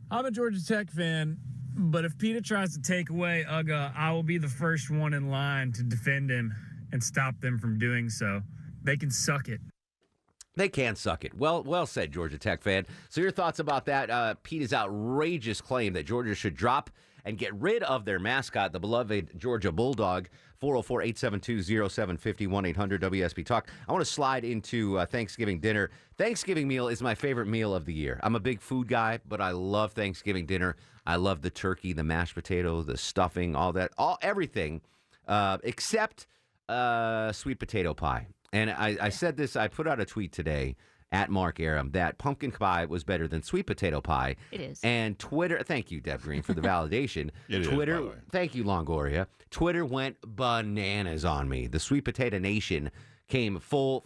I'm a Georgia Tech fan, but if PETA tries to take away UGA, I will be the first one in line to defend him and stop them from doing so. They can suck it. They can suck it. Well said, Georgia Tech fan. So your thoughts about that? PETA's outrageous claim that Georgia should drop and get rid of their mascot, the beloved Georgia Bulldog. 404-872-0750, 1-800-WSB Talk. I want to slide into Thanksgiving dinner. Thanksgiving meal is my favorite meal of the year. I'm a big food guy, but I love Thanksgiving dinner. I love the turkey, the mashed potatoes, the stuffing, all that, everything, except sweet potato pie. And I said this, I put out a tweet today at Mark Arum that pumpkin pie was better than sweet potato pie. It is. And Twitter, thank you, Deb Green, for the validation. Twitter, by the way. Thank you, Longoria. Twitter went bananas on me. The Sweet Potato Nation came full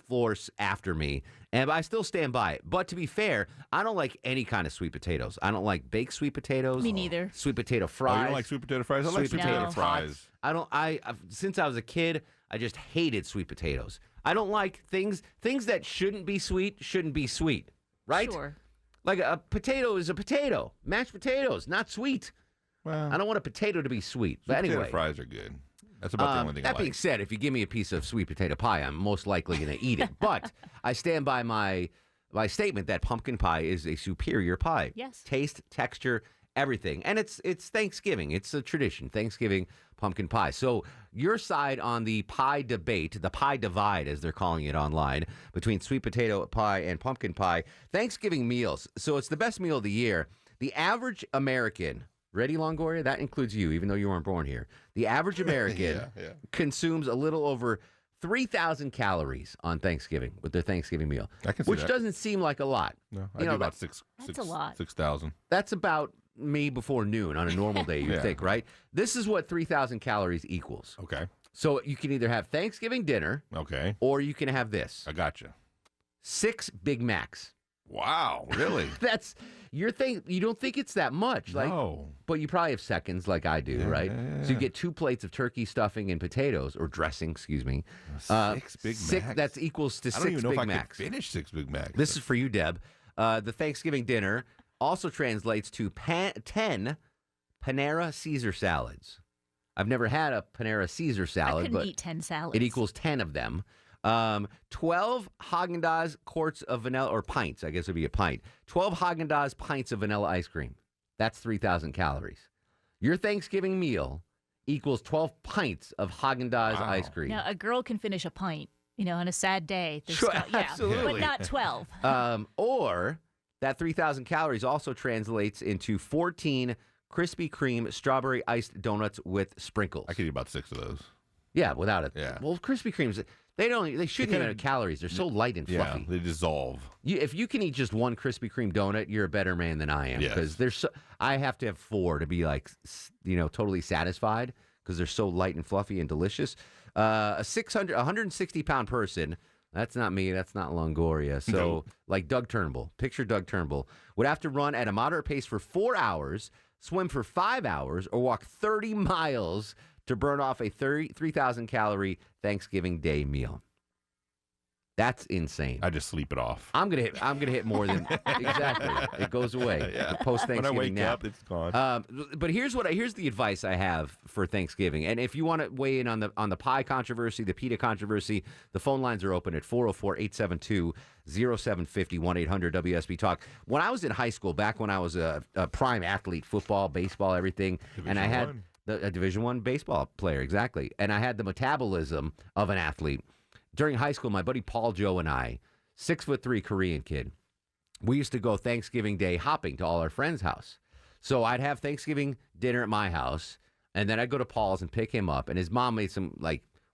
force after me, and I still stand by it. But to be fair, I don't like any kind of sweet potatoes. I don't like baked sweet potatoes. Me neither. Sweet potato fries. Oh, you don't like sweet potato fries? I like sweet potato fries. Since I was a kid, I just hated sweet potatoes. I don't like things that shouldn't be sweet, right? Sure. Like a potato is a potato. Mashed potatoes, not sweet. Well, I don't want a potato to be sweet. But sweet anyway. potato fries are good. That's about the only thing I That being like. said, if you give me a piece of sweet potato pie, I'm most likely going to eat it. But I stand by my statement that pumpkin pie is a superior pie. Yes. Taste, texture, everything. And it's Thanksgiving. It's a tradition. Thanksgiving pumpkin pie. So your side on the pie debate, the pie divide, as they're calling it online, between sweet potato pie and pumpkin pie. Thanksgiving meals. So it's the best meal of the year. The average American, ready, Longoria? That includes you, even though you weren't born here. The average American consumes a little over 3,000 calories on Thanksgiving with their Thanksgiving meal, which doesn't seem like a lot. No, I do about 6,000. That's about me before noon on a normal day, you think, right? This is what 3,000 calories equals. Okay. So you can either have Thanksgiving dinner, or you can have this. I gotcha. 6 Big Macs. Wow, really? That's your thing. You don't think it's that much, No. But you probably have seconds like I do, right? So you get 2 plates of turkey stuffing and potatoes, or dressing, excuse me. 6 Big Macs? That equals to 6 I don't even know Big if I Macs. could finish 6 Big Macs. This is for you, Deb. The Thanksgiving dinner also translates to 10 Panera Caesar salads. I've never had a Panera Caesar salad, I but couldn't eat 10 salads. it equals 10 of them. 12 Haagen-Dazs quarts of vanilla, or pints, I guess it would be a pint. 12 Haagen-Dazs pints of vanilla ice cream. That's 3,000 calories. Your Thanksgiving meal equals 12 pints of Haagen-Dazs ice cream. Now, a girl can finish a pint, on a sad day. Sure, absolutely. But not 12. Or that 3,000 calories also translates into 14 Krispy Kreme strawberry iced donuts with sprinkles. I could eat about 6 of those. Yeah, without it. Yeah. Well, Krispy Kremes, they shouldn't even have calories. They're so light and fluffy. Yeah, they dissolve. If you can eat just one Krispy Kreme donut, you're a better man than I am. Yes. Because I have to have 4 to be totally satisfied because they're so light and fluffy and delicious. A 160-pound person. That's not me. That's not Longoria. So, like Doug Turnbull, picture Doug Turnbull, would have to run at a moderate pace for 4 hours, swim for 5 hours, or walk 30 miles to burn off a 3,000-calorie Thanksgiving Day meal. That's insane. I just sleep it off. I'm gonna hit more than exactly. It goes away. Yeah. Post Thanksgiving When I wake nap. up, it's gone. But here's the advice I have for Thanksgiving. And if you want to weigh in on the pie controversy, the PETA controversy, the phone lines are open at 404-872-0750, 1-800-WSB Talk. When I was in high school, back when I was a prime athlete, football, baseball, everything, and I had a Division I baseball player, exactly, and I had the metabolism of an athlete. During high school, my buddy Paul Joe and I, 6'3" Korean kid, we used to go Thanksgiving Day hopping to all our friends' house. So I'd have Thanksgiving dinner at my house, and then I'd go to Paul's and pick him up. And his mom made some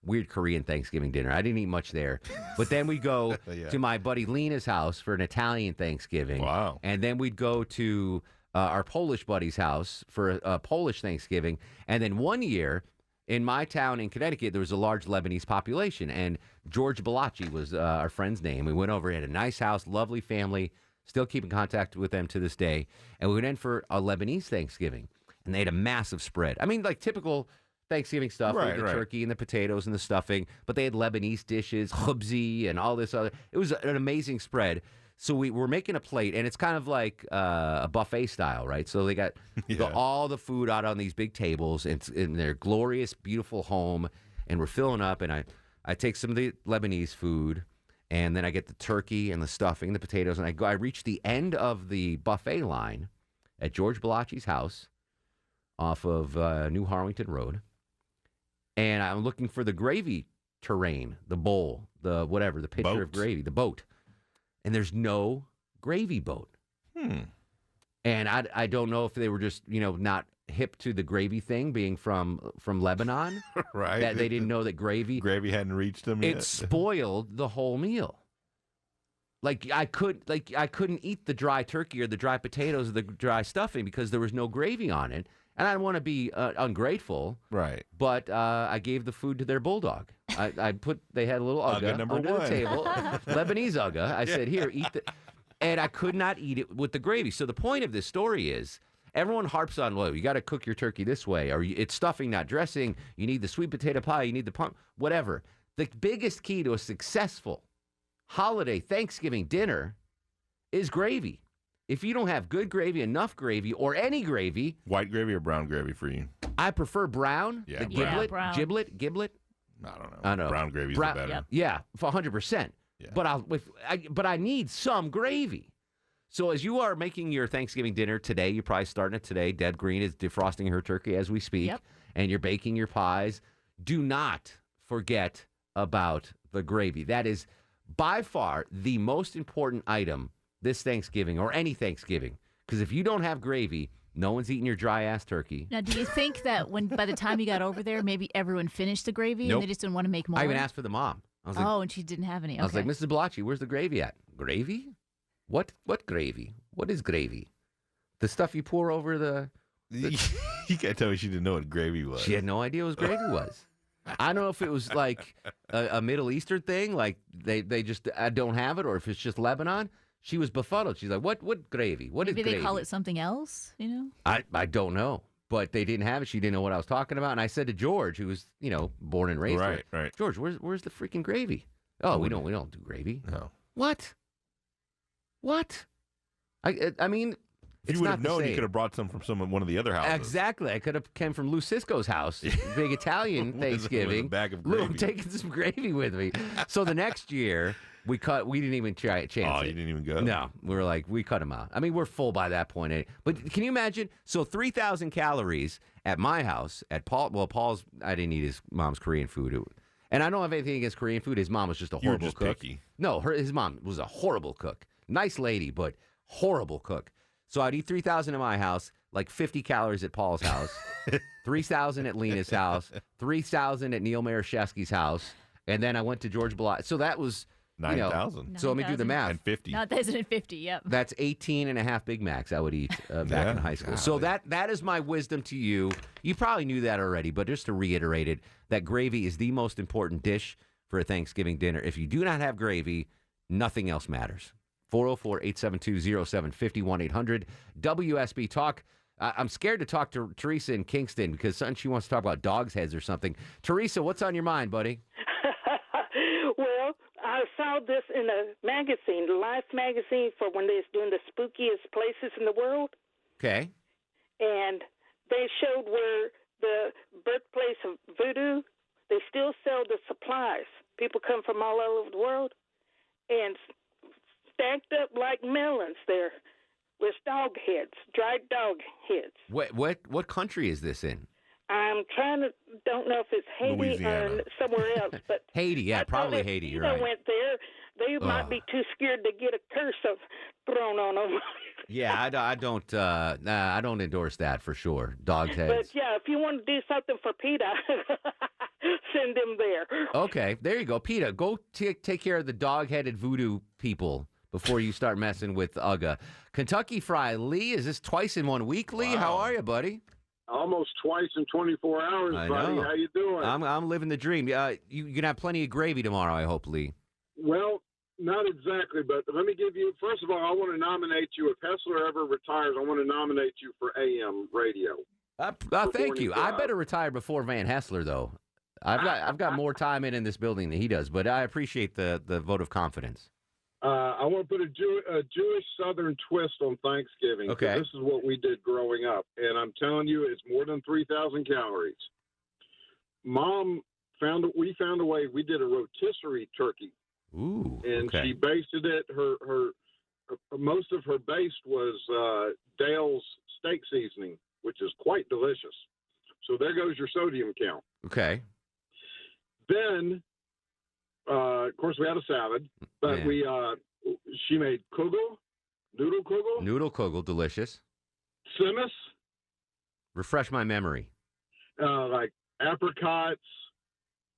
weird Korean Thanksgiving dinner. I didn't eat much there. But then we'd go to my buddy Lena's house for an Italian Thanksgiving. Wow. And then we'd go to our Polish buddy's house for a Polish Thanksgiving. And then one year, in my town in Connecticut, there was a large Lebanese population, and George Balachi was our friend's name. We went over, he had a nice house, lovely family, still keep in contact with them to this day, and we went in for a Lebanese Thanksgiving, and they had a massive spread. I mean, like typical Thanksgiving stuff, with the turkey and the potatoes and the stuffing, but they had Lebanese dishes, khubzi, and all this other. It was an amazing spread. So we were making a plate, and it's kind of like a buffet style, right? So they got all the food out on these big tables in their glorious, beautiful home, and we're filling up, and I take some of the Lebanese food, and then I get the turkey and the stuffing, the potatoes, and I reach the end of the buffet line at George Balachi's house off of New Harwington Road, and I'm looking for the gravy terrain, the bowl, the whatever, the pitcher of gravy, the boat. And there's no gravy boat. And I don't know if they were just, not hip to the gravy thing, being from Lebanon. Right. That they didn't know that gravy hadn't reached them yet. It spoiled the whole meal. I couldn't eat the dry turkey or the dry potatoes or the dry stuffing because there was no gravy on it. And I don't want to be ungrateful. Right. But I gave the food to their bulldog. They had a little Ugga number under one. the table. Lebanese Ugga. I said, here, eat the... And I could not eat it with the gravy. So the point of this story is, everyone harps on, well, you got to cook your turkey this way, or it's stuffing, not dressing. You need the sweet potato pie. You need the pump, whatever. The biggest key to a successful holiday Thanksgiving dinner is gravy. If you don't have good gravy, enough gravy, or any gravy... White gravy or brown gravy for you? I prefer brown. Yeah, the brown. giblet. I don't know. I know. Brown gravy's the better. Yep. Yeah, for 100%. Yeah. But I need some gravy. So as you are making your Thanksgiving dinner today, you're probably starting it today. Deb Green is defrosting her turkey as we speak. Yep. And you're baking your pies. Do not forget about the gravy. That is by far the most important item this Thanksgiving or any Thanksgiving. Because if you don't have gravy, no one's eating your dry-ass turkey. Now, do you think that by the time you got over there, maybe everyone finished the gravy Nope. and they just didn't want to make more? I even asked for the mom. I was like, and she didn't have any. Okay. I was like, Mrs. Balachi, where's the gravy at? Gravy? What gravy? What is gravy? The stuff you pour over the... You can't tell me she didn't know what gravy was. She had no idea what gravy was. I don't know if it was like a Middle Eastern thing, like they just don't have it, or if it's just Lebanon. She was befuddled. She's like, what gravy? What is Maybe gravy? they call it something else, I don't know. But they didn't have it. She didn't know what I was talking about. And I said to George, who was, born and raised there, right. George, where's the freaking gravy? Oh, we don't do gravy. No. What? I mean, if you would have known, you could have brought some from one of the other houses. Exactly. I could have come from Lou Cisco's house, big Italian Thanksgiving. With a bag of Lou, gravy. I'm taking some gravy with me. So the next year, we didn't even try a chance. Oh, you didn't even go? No. We were like, we cut them out. I mean, we're full by that point. But can you imagine? So 3,000 calories at my house, at Paul. Well, Paul's, I didn't eat his mom's Korean food. And I don't have anything against Korean food. His mom was just a horrible just cook. picky. No, his mom was a horrible cook. Nice lady, but horrible cook. So I'd eat 3,000 at my house, like 50 calories at Paul's house, 3,000 at Lena's house, 3,000 at Neil Marashevsky's house, and then I went to George Balachi. So that was 9,000. So let me do the math. And 50. 9,050, yep. That's 18 and a half Big Macs I would eat back in high school. So that is my wisdom to you. You probably knew that already, but just to reiterate it, that gravy is the most important dish for a Thanksgiving dinner. If you do not have gravy, nothing else matters. 404-872-0750, 1-800-WSB Talk. I'm scared to talk to Teresa in Kingston because she wants to talk about dog's heads or something. Teresa, what's on your mind, buddy? Well, I saw this in a magazine, Life magazine, for when they was doing the spookiest places in the world. Okay. And they showed where the birthplace of voodoo, they still sell the supplies. People come from all over the world and stacked up like melons there with dog heads, dried dog heads. What country is this in? I'm don't know if it's Haiti Louisiana. or somewhere else, but Haiti, yeah, probably Haiti. You're right. went there. They might be too scared to get a curse thrown on them. Yeah, I don't endorse that for sure. Dog's heads. But yeah, if you want to do something for PETA, send them there. Okay, there you go, PETA. Go take care of the dog-headed voodoo people before you start messing with Ugga. Kentucky Fry Lee, is this twice in 1 week, Lee? Wow. How are you, buddy? almost twice in 24 hours, I buddy. know. How you doing? I'm living the dream. You can have plenty of gravy tomorrow, I hope, Lee. Well, not exactly, but let me give you, first of all, I want to nominate you. If Hessler ever retires, I want to nominate you for AM radio. Thank you. I better retire before Van Hessler, though. I've got more time in this building than he does, but I appreciate the vote of confidence. I want to put a Jewish Southern twist on Thanksgiving. 'Cause Okay. This is what we did growing up, and I'm telling you, it's more than 3,000 calories. Mom we found a way. We did a rotisserie turkey. Ooh. And okay. she basted it. Her most of her base was Dale's steak seasoning, which is quite delicious. So there goes your sodium count. Okay. Then, of course, we had a salad, but she made kugel, noodle kugel, Noodle kugel, delicious. simmis, Refresh my memory. like apricots,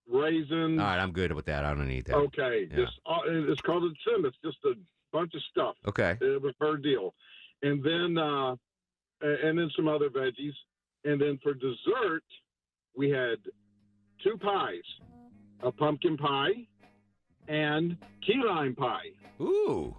raisins. All right, I'm good with that. I don't need that. Okay, Yeah. it's called a simmis, just a bunch of stuff. Okay. It was her deal, and then some other veggies, and then for dessert we had 2 pies, a pumpkin pie and key lime pie. Ooh.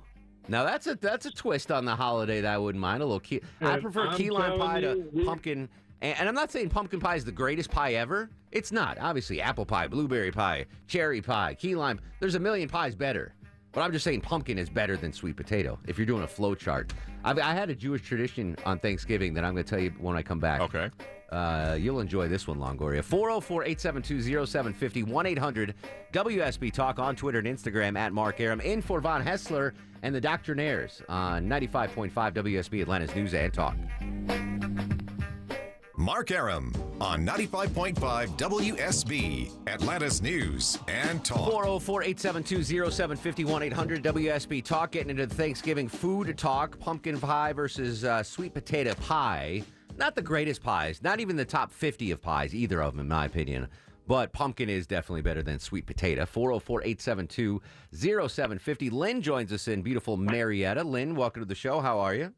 Now that's a twist on the holiday that I wouldn't mind. A little key. I And prefer I'm key lime pie to telling you, pumpkin. And I'm not saying pumpkin pie is the greatest pie ever. It's not. Obviously, apple pie, blueberry pie, cherry pie, key lime. There's a million pies better. But I'm just saying pumpkin is better than sweet potato if you're doing a flow chart. I had a Jewish tradition on Thanksgiving that I'm going to tell you when I come back. Okay. You'll enjoy this one, Longoria. 404-872-0750, 1-800-WSB Talk on Twitter and Instagram at Mark Arum. In for Von Hessler and the Doctrinaires on 95.5 WSB, Atlanta's News and Talk. Mark Arum on 95.5 WSB, Atlanta's News and Talk. 404-872-0750, 1-800-WSB Talk. Getting into the Thanksgiving food talk. Pumpkin pie versus sweet potato pie. Not the greatest pies. Not even the top 50 of pies, either of them, in my opinion. But pumpkin is definitely better than sweet potato. 404-872-0750. Lynn joins us in beautiful Marietta. Lynn, welcome to the show. How are you?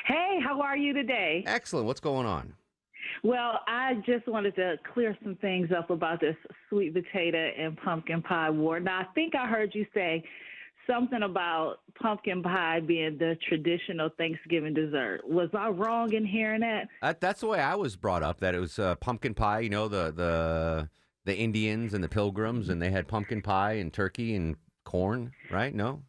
Hey, how are you today? Excellent. What's going on? Well, I just wanted to clear some things up about this sweet potato and pumpkin pie war. Now, I think I heard you say something about pumpkin pie being the traditional Thanksgiving dessert. Was I wrong in hearing that? That's the way I was brought up, that it was pumpkin pie. You know, the Indians and the Pilgrims, and they had pumpkin pie and turkey and corn, right? No?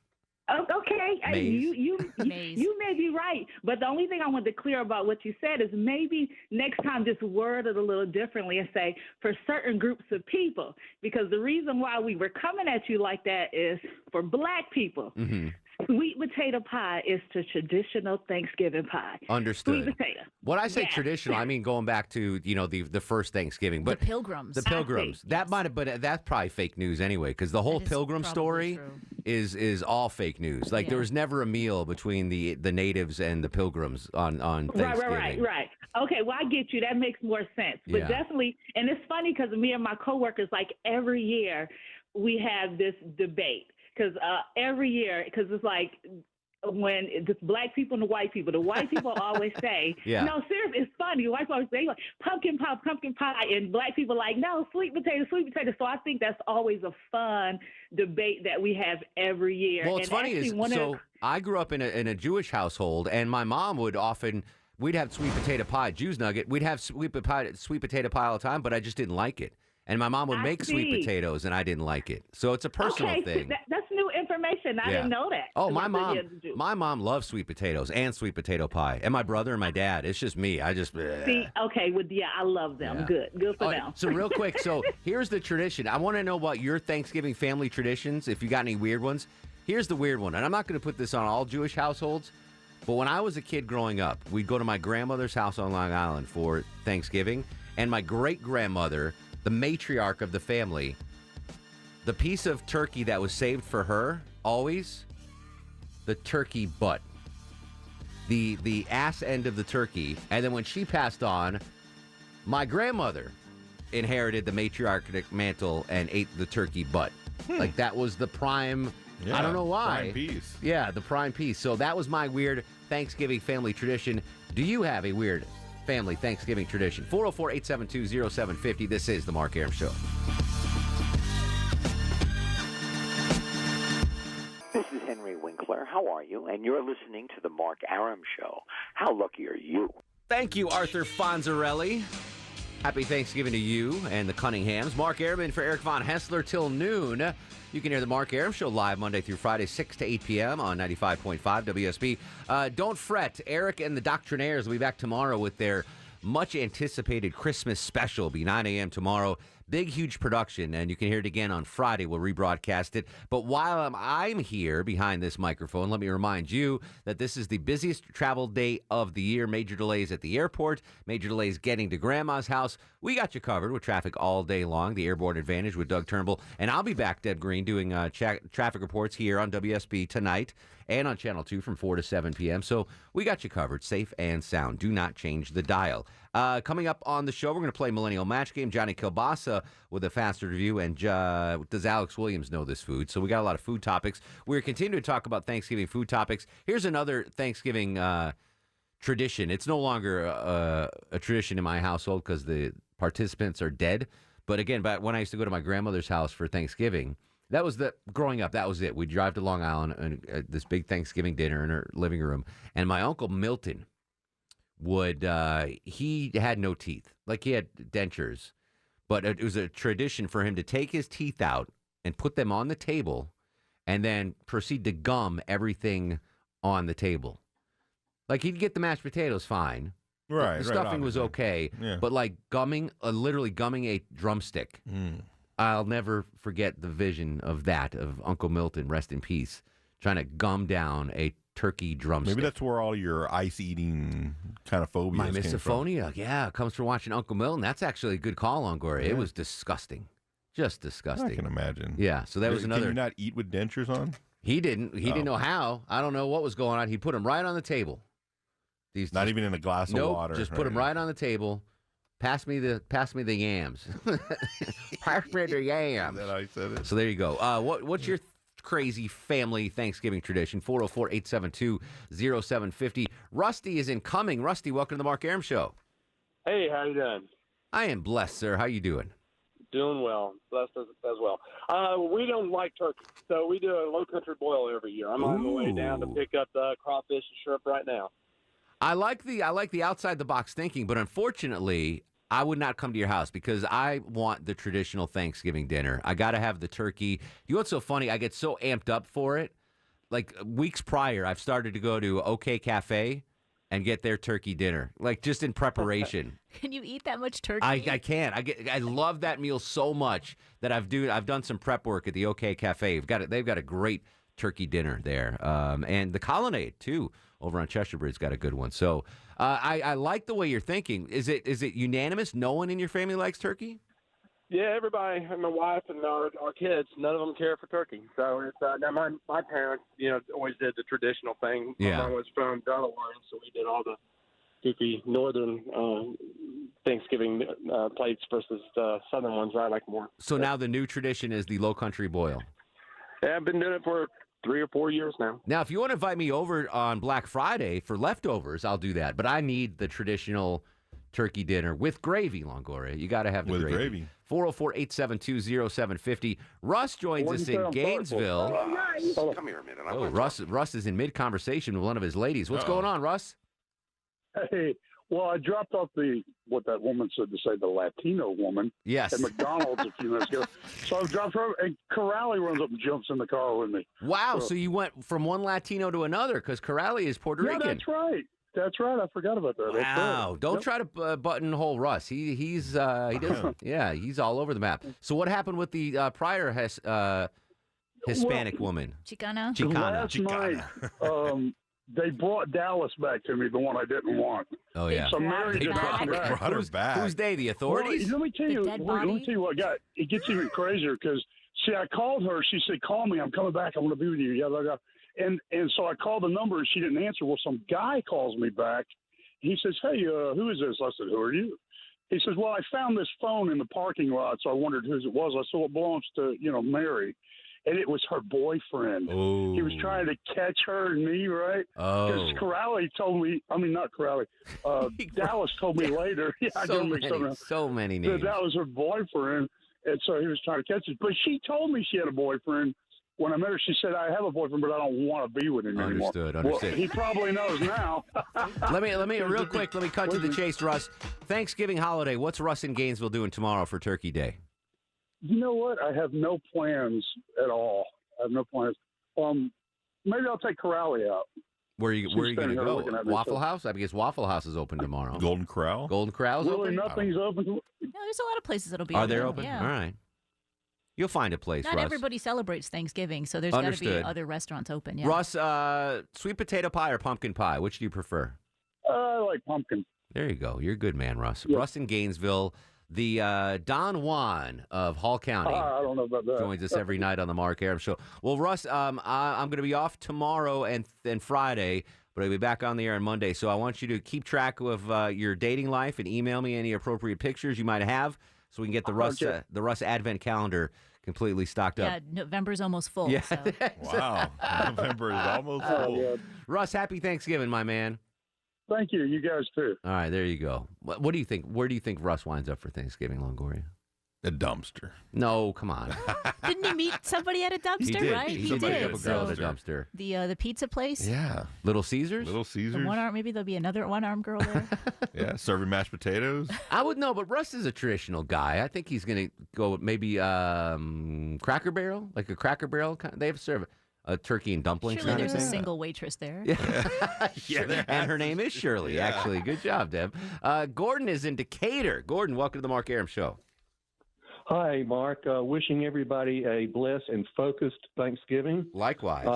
Okay, Maize. you may be right, but the only thing I wanted to clear about what you said is maybe next time just word it a little differently and say for certain groups of people, because the reason why we were coming at you like that is for Black people. Mm-hmm. Sweet potato pie is the traditional Thanksgiving pie. Understood. Sweet potato. When I say Yes. traditional, I mean going back to, the first Thanksgiving. But The Pilgrims. The Pilgrims. That might have, but that's probably fake news anyway, because the whole That is Pilgrim probably story true. is all fake news. Like there was never a meal between the natives and the Pilgrims on Thanksgiving. Right. Okay, well, I get you. That makes more sense. But Yeah. definitely, and it's funny because me and my coworkers, like every year, we have this debate. Because every year, because it's like when it's Black people and the white people always say, Yeah. no, seriously, it's funny. White people always say, like, pumpkin pie, and Black people like, no, sweet potato. So I think that's always a fun debate that we have every year. Well, it's And funny actually, is, I grew up in a Jewish household, and my mom would often, we'd have sweet potato pie, Jews nugget. We'd have sweet potato pie all the time, but I just didn't like it. And my mom would make sweet see. potatoes, and I didn't like it. So it's a personal thing. That's new information. I didn't know that. Oh, my about the mom! Jews. My mom loves sweet potatoes and sweet potato pie, and my brother and my dad. It's just me. I just See, okay, well, yeah, I love them. Yeah. Good for Oh, them. So real quick, so here's the tradition. I want to know about your Thanksgiving family traditions. If you got any weird ones, here's the weird one, and I'm not going to put this on all Jewish households. But when I was a kid growing up, we'd go to my grandmother's house on Long Island for Thanksgiving, and my great-grandmother, the matriarch of the family, the piece of turkey that was saved for her, always, the turkey butt. The ass end of the turkey. And then when she passed on, my grandmother inherited the matriarchic mantle and ate the turkey butt. Like that was the prime... Yeah, I don't know why. prime piece. Yeah, the prime piece. So that was my weird Thanksgiving family tradition. Do you have a weird family Thanksgiving tradition. 404-872-0750. This is The Mark Arum Show. This is Henry Winkler. How are you? And you're listening to The Mark Arum Show. How lucky are you? Thank you, Arthur Fonzarelli. Happy Thanksgiving to you and the Cunninghams. Mark Arum in for Eric Von Hessler till noon. You can hear The Mark Arum Show live Monday through Friday, 6 to 8 p.m. on 95.5 WSB. Don't fret. Eric and the Doctrinaires will be back tomorrow with their much-anticipated Christmas special. It'll be 9 a.m. tomorrow. Big, huge production, and you can hear it again on Friday. We'll rebroadcast it. But while I'm here behind this microphone, let me remind you that this is the busiest travel day of the year. Major delays at the airport, major delays getting to Grandma's house. We got you covered with traffic all day long. The Airborne Advantage with Doug Turnbull. And I'll be back, Deb Green, doing traffic reports here on WSB tonight and on Channel 2 from 4 to 7 p.m. So we got you covered, safe and sound. Do not change the dial. Coming up on the show, we're going to play Millennial Match Game. Johnny Kielbasa with a fast review, and does Alex Williams know this food? So we got a lot of food topics. We're continuing to talk about Thanksgiving food topics. Here's another Thanksgiving tradition. It's no longer a tradition in my household because the participants are dead. But again, back when I used to go to my grandmother's house for Thanksgiving, growing up, that was it. We'd drive to Long Island and this big Thanksgiving dinner in her living room. And my Uncle Milton he had no teeth. Like, he had dentures. But it was a tradition for him to take his teeth out and put them on the table and then proceed to gum everything on the table. Like, he'd get the mashed potatoes fine. Right. The stuffing was okay. Yeah. But like literally gumming a drumstick. I'll never forget the vision of Uncle Milton, rest in peace, trying to gum down a turkey drumstick. Maybe that's where all your ice-eating kind of phobias My came from. misophonia, comes from watching Uncle Milton. That's actually a good call, Longoria. It was disgusting. Just disgusting. I can imagine. Yeah, so that was another... Can you not eat with dentures on? He didn't. He didn't know how. I don't know what was going on. He put them right on the table. Not even in a glass of water. Just put them right on the table. Pass me the yams. Pass me the yams. Is that how he said it? So there you go. What's your crazy family Thanksgiving tradition? 404-872-0750. Rusty is incoming. Rusty, welcome to the Mark Arum Show. Hey, how you doing? I am blessed, sir. How you doing? Doing well. Blessed as well. We don't like turkey, so we do a low country boil every year. I'm on the way down to pick up the crawfish and shrimp right now. I like the outside the box thinking, but unfortunately, I would not come to your house because I want the traditional Thanksgiving dinner. I got to have the turkey. You know what's so funny? I get so amped up for it. Like weeks prior, I've started to go to OK Cafe and get their turkey dinner, like just in preparation. Can you eat that much turkey? I can't. I love that meal so much that I've done some prep work at the OK Cafe. They've got a great turkey dinner there, and the Colonnade too over on Cheshire Bridge got a good one. So I like the way you're thinking. Is it unanimous? No one in your family likes turkey? Yeah, everybody, and my wife and our kids, none of them care for turkey. So it's now my parents, always did the traditional thing. Yeah. My mom was from Delaware, and so we did all the goofy northern Thanksgiving plates versus the southern ones. I like more. So now the new tradition is the low country boil. Yeah, I've been doing it for 3 or 4 years now. Now, if you want to invite me over on Black Friday for leftovers, I'll do that. But I need the traditional turkey dinner with gravy, Longoria. You got to have the With gravy. 404-872-0750. Russ joins us in Gainesville. Come here a minute. Oh, Russ is in mid-conversation with one of his ladies. What's going on, Russ? Hey, well, I dropped off what that woman said to say, the Latino woman. Yes. At McDonald's a few minutes ago. So I dropped her, and Corrali runs up and jumps in the car with me. Wow, so you went from one Latino to another because Corrali is Puerto Rican. That's right. That's right. I forgot about that. Wow! Don't try to buttonhole Russ. He doesn't. Yeah, he's all over the map. So what happened with the prior Hispanic woman? Chicana. Last night, they brought Dallas back to me, the one I didn't want. Oh yeah. So Mary They just brought her back. Who's they? The authorities? Well, let me tell you. dead Let me body? tell you what got. It gets even crazier because I called her. She said, "Call me. I'm coming back. I want to be with you." Yada yada. And so I called the number and she didn't answer. Well, some guy calls me back. He says, "Hey, who is this?" I said, "Who are you?" He says, "Well, I found this phone in the parking lot, so I wondered whose it was." I said, "Well, it belongs to Mary." and it was her boyfriend. Oh. He was trying to catch her and me, right? Oh. Because Corrali told me, I mean, not Corrali, Dallas told me later. Yeah, I don't mix them up. So many That names. that was her boyfriend, and so he was trying to catch us. But she told me she had a boyfriend. When I met her, she said, I have a boyfriend, but I don't want to be with him anymore. Understood. Well, he probably knows now. Let me real quick. Let me cut to the chase, Russ. Thanksgiving holiday. What's Russ in Gainesville doing tomorrow for Turkey Day? You know what? I have no plans at all. I have no plans. Maybe I'll take Corrali out. Where are you going to standing there go? looking at me, Waffle so- House? I guess Waffle House is open tomorrow. Golden Corral? Golden Corral's Really, open? nothing's open. No, there's a lot of places that'll be Are open. they open? Yeah. All right. You'll find a place, Not Russ. everybody celebrates Thanksgiving, so there's got to be Understood. other restaurants open. Yeah. Russ, sweet potato pie or pumpkin pie? Which do you prefer? I like pumpkin. There you go. You're a good man, Russ. Yeah. Russ in Gainesville, the Don Juan of Hall County. I don't know about that. Joins us every night on the Mark Arum Show. Well, Russ, I'm going to be off tomorrow and Friday, but I'll be back on the air on Monday. So I want you to keep track of your dating life and email me any appropriate pictures you might have, so we can get the Russ Advent calendar completely stocked Yeah, up. November's almost full. Yeah. So. Wow. November is almost full. Russ, happy Thanksgiving, my man. Thank you. You guys too. All right, there you go. What do you think? Where do you think Russ winds up for Thanksgiving, Longoria? A dumpster. No, come on. Didn't he meet somebody at a dumpster? He did. Right? He He somebody did. up a girl So at a dumpster. the pizza place. Yeah. Little Caesars? Little The Caesars. one arm. Maybe there'll be another one arm girl there. Yeah, serving mashed potatoes. I would know, but Russ is a traditional guy. I think he's going to go with maybe Cracker Barrel, like a Cracker Barrel. They have serve a turkey and dumplings. Surely kind of there's a thing. single waitress there. Yeah, and her name is Shirley. Yeah. Actually, good job, Deb. Gordon is in Decatur. Gordon, welcome to the Mark Arum Show. Hi, Mark. Wishing everybody a blessed and focused Thanksgiving. Likewise.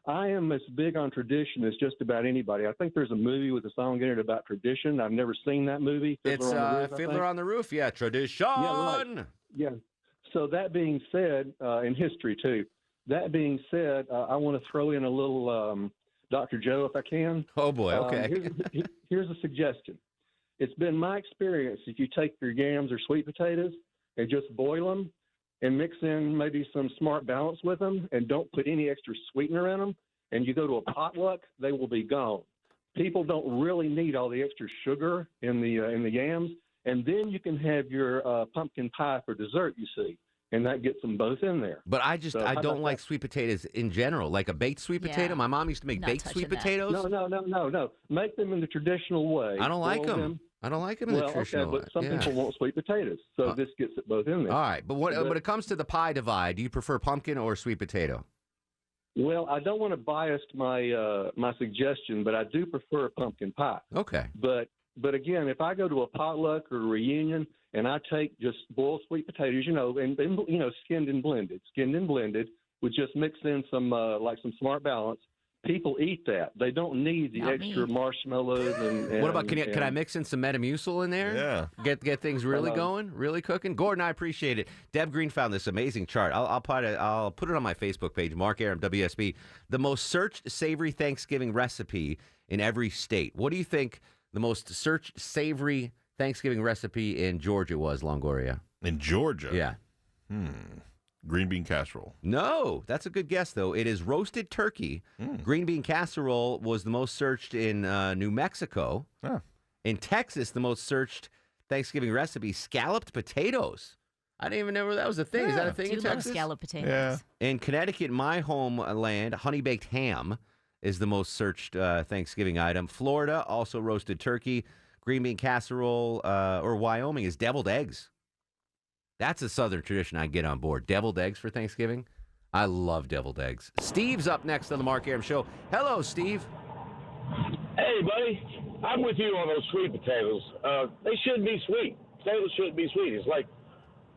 I am as big on tradition as just about anybody. I think there's a movie with a song in it about tradition. I've never seen that movie. It's Fiddler on the Roof, I Fiddler think. on the Roof. Yeah, tradition. Yeah, right. Yeah. So that being said, in history too, that being said, I want to throw in a little Dr. Joe if I can. Oh, boy. Okay. Here's a suggestion. It's been my experience if you take your yams or sweet potatoes and just boil them and mix in maybe some smart balance with them and don't put any extra sweetener in them, and you go to a potluck, they will be gone. People don't really need all the extra sugar in the yams, and then you can have your pumpkin pie for dessert, you see, and that gets them both in there. But I how don't about like sweet potatoes in general, like a baked sweet potato. My mom used to make Not baked sweet touching that. potatoes. No. Make them in the traditional way. I don't like Boil them. I don't like them in Well, the traditional okay, but some way. people want sweet potatoes, so this gets it both in there. All right, but when it comes to the pie divide, do you prefer pumpkin or sweet potato? Well, I don't want to bias my my suggestion, but I do prefer pumpkin pie. Okay. But again, if I go to a potluck or a reunion and I take just boiled sweet potatoes, and skinned and blended, with just mix in some like some Smart Balance, people eat that. They don't need the Not extra me. marshmallows and What about can I mix in some Metamucil in there? Yeah. Get things really Hello. going, really cooking. Gordon, I appreciate it. Deb Green found this amazing chart. I'll put it on my Facebook page, Mark Arum WSB. The most searched savory Thanksgiving recipe in every state. What do you think the most searched savory Thanksgiving recipe in Georgia was, Longoria? In Georgia? Yeah. Green bean casserole. No, that's a good guess, though. It is roasted turkey. Green bean casserole was the most searched in New Mexico. In Texas, the most searched Thanksgiving recipe, scalloped potatoes. I didn't even know that was a thing. Is that a thing in Do love Texas? scalloped potatoes. Yeah. In Connecticut, my homeland, honey-baked ham is the most searched Thanksgiving item. Florida, also roasted turkey. Green bean casserole, or Wyoming is deviled eggs. That's a Southern tradition I get on board. Deviled eggs for Thanksgiving. I love deviled eggs. Steve's up next on the Mark Arum Show. Hello, Steve. Hey, buddy. I'm with you on those sweet potatoes. They shouldn't be sweet. Potatoes shouldn't be sweet. It's like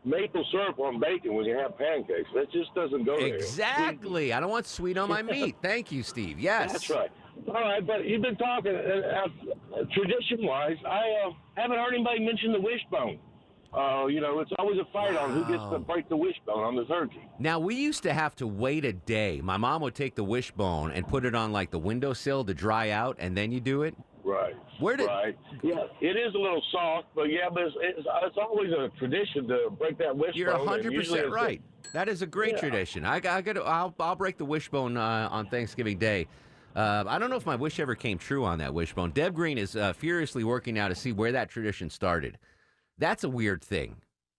maple syrup on bacon when you have pancakes. That just doesn't go there. Exactly. I don't want sweet on my meat. Thank you, Steve. Yes. That's right. All right, but you've been talking tradition-wise. I haven't heard anybody mention the wishbone. It's always a fight on who gets to break the wishbone on the turkey. Now, we used to have to wait a day. My mom would take the wishbone and put it on, like, the windowsill to dry out, and then you do it. Right. Where Right. Yeah, it is a little soft, but it's always a tradition to break that wishbone. You're and 100% usually right. That is a great tradition. I'll break the wishbone on Thanksgiving Day. I don't know if my wish ever came true on that wishbone. Deb Green is furiously working now to see where that tradition started. That's a weird thing.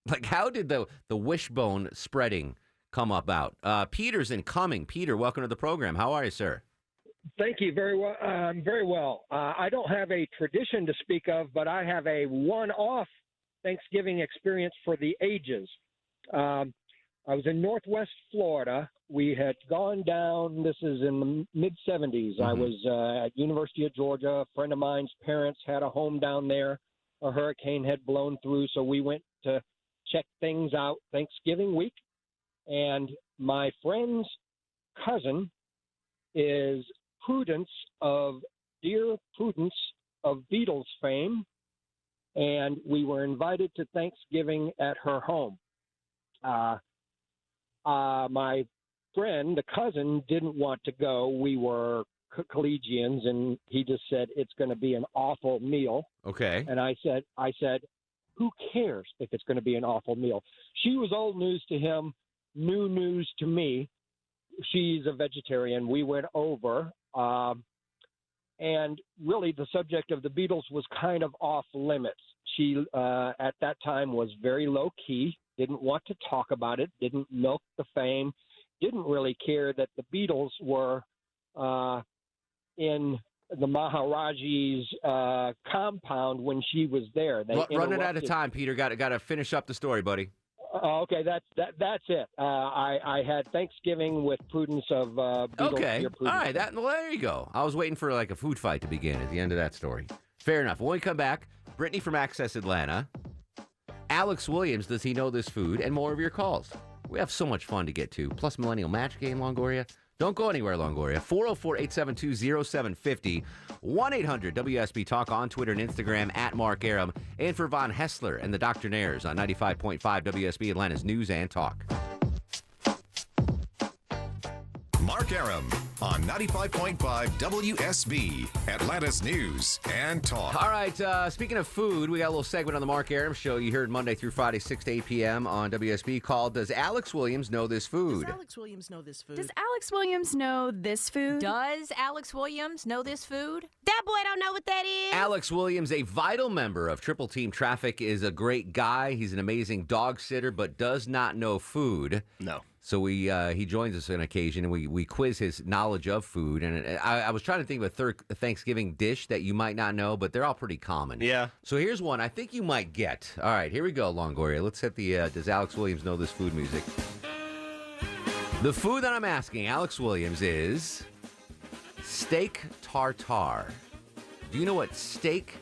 Like, how did the wishbone spreading come about? Peter's incoming. Peter, welcome to the program. How are you, sir? Thank you. Very well. Very well. I don't have a tradition to speak of, but I have a one-off Thanksgiving experience for the ages. I was in Northwest Florida. We had gone down, this is in the mid-'70s. I was at University of Georgia. A friend of mine's parents had a home down there. A hurricane had blown through, so we went to check things out Thanksgiving week. And my friend's cousin is dear Prudence of Beatles fame, and we were invited to Thanksgiving at her home. My friend, the cousin, didn't want to go. We were collegians, and he just said it's going to be an awful meal. Okay. And I said, who cares if it's going to be an awful meal? She was old news to him, new news to me. She's a vegetarian. We went over, and really the subject of the Beatles was kind of off limits. She, at that time, was very low-key, didn't want to talk about it, didn't milk the fame, didn't really care that the Beatles were in the Maharaji's compound when she was there. They running out of time, Peter. Got to finish up the story, buddy. Okay, that's it. I had Thanksgiving with Prudence of Beatles. Okay, Dear all Prudence. right. Well, there you go. I was waiting for like a food fight to begin at the end of that story. Fair enough. When we come back, Brittany from Accessatl, Alex Williams, does he know this food, and more of your calls. We have so much fun to get to. Plus Millennial Match Game, Longoria. Don't go anywhere, Longoria. 404-872-0750. 1-800-WSB Talk on Twitter and Instagram at Mark Arum. And for Von Hessler and the Dr. Nairs on 95.5 WSB Atlanta's News and Talk. Mark Arum on 95.5 WSB, Atlanta's News and Talk. All right, speaking of food, we got a little segment on the Mark Arum Show. You heard Monday through Friday, 6 to 8 p.m. on WSB called Does Alex Williams Know This Food? Does Alex Williams know this food? Does Alex Williams know this food? Does Alex Williams know this food? That boy don't know what that is. Alex Williams, a vital member of Triple Team Traffic, is a great guy. He's an amazing dog sitter, but does not know food. No. So he joins us on occasion, and we quiz his knowledge of food. And I was trying to think of a Thanksgiving dish that you might not know, but they're all pretty common. Yeah. So here's one I think you might get. All right, here we go, Longoria. Let's hit the Does Alex Williams Know This Food music. The food that I'm asking Alex Williams is steak tartare. Do you know what steak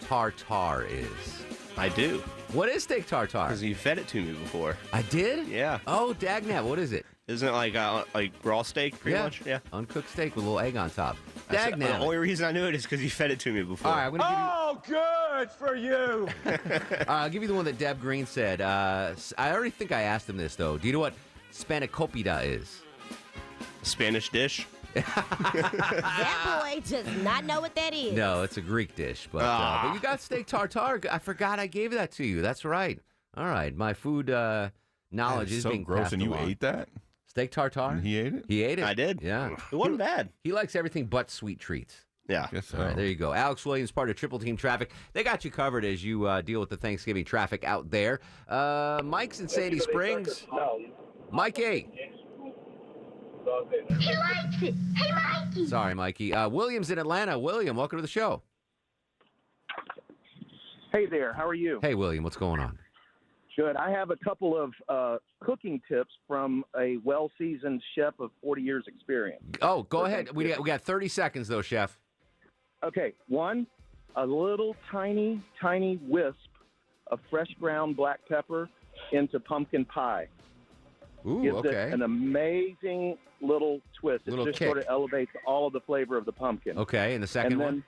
tartare is? I do. What is steak tartare? Because you fed it to me before. I did? Yeah. Oh, dagnat. What is it? Isn't it like raw steak, pretty much? Yeah. Uncooked steak with a little egg on top. The Dagnat. only reason I knew it is because you fed it to me before. All right, I'm going to give you... Oh, good for you. I'll give you the one that Deb Green said. I already think I asked him this, though. Do you know what spanakopita is? A Spanish dish? That boy does not know what that is. No, it's a Greek dish. But you got steak tartare. I forgot I gave that to you. That's right. All right. My food knowledge is so being gross, passed and you along. ate that? Steak tartare? And he ate it? He ate it. I did. Yeah. It wasn't bad. He likes everything but sweet treats. Yeah. Guess so. All right, there you go. Alex Williams, part of Triple Team Traffic. They got you covered as you deal with the Thanksgiving traffic out there. Mike's in Sandy Springs. Mikey. He likes it. Hey, Mikey. Sorry, Mikey. William's in Atlanta. William, welcome to the show. Hey there. How are you? Hey, William. What's going on? Good. I have a couple of cooking tips from a well-seasoned chef of 40 years experience. Oh, go ahead. We got 30 seconds, though, Chef. Okay. One, a little tiny wisp of fresh ground black pepper into pumpkin pie. Ooh, Gives okay. it an amazing little twist. Little It just sort of kick. elevates all of the flavor of the pumpkin. Okay, and the second and then one?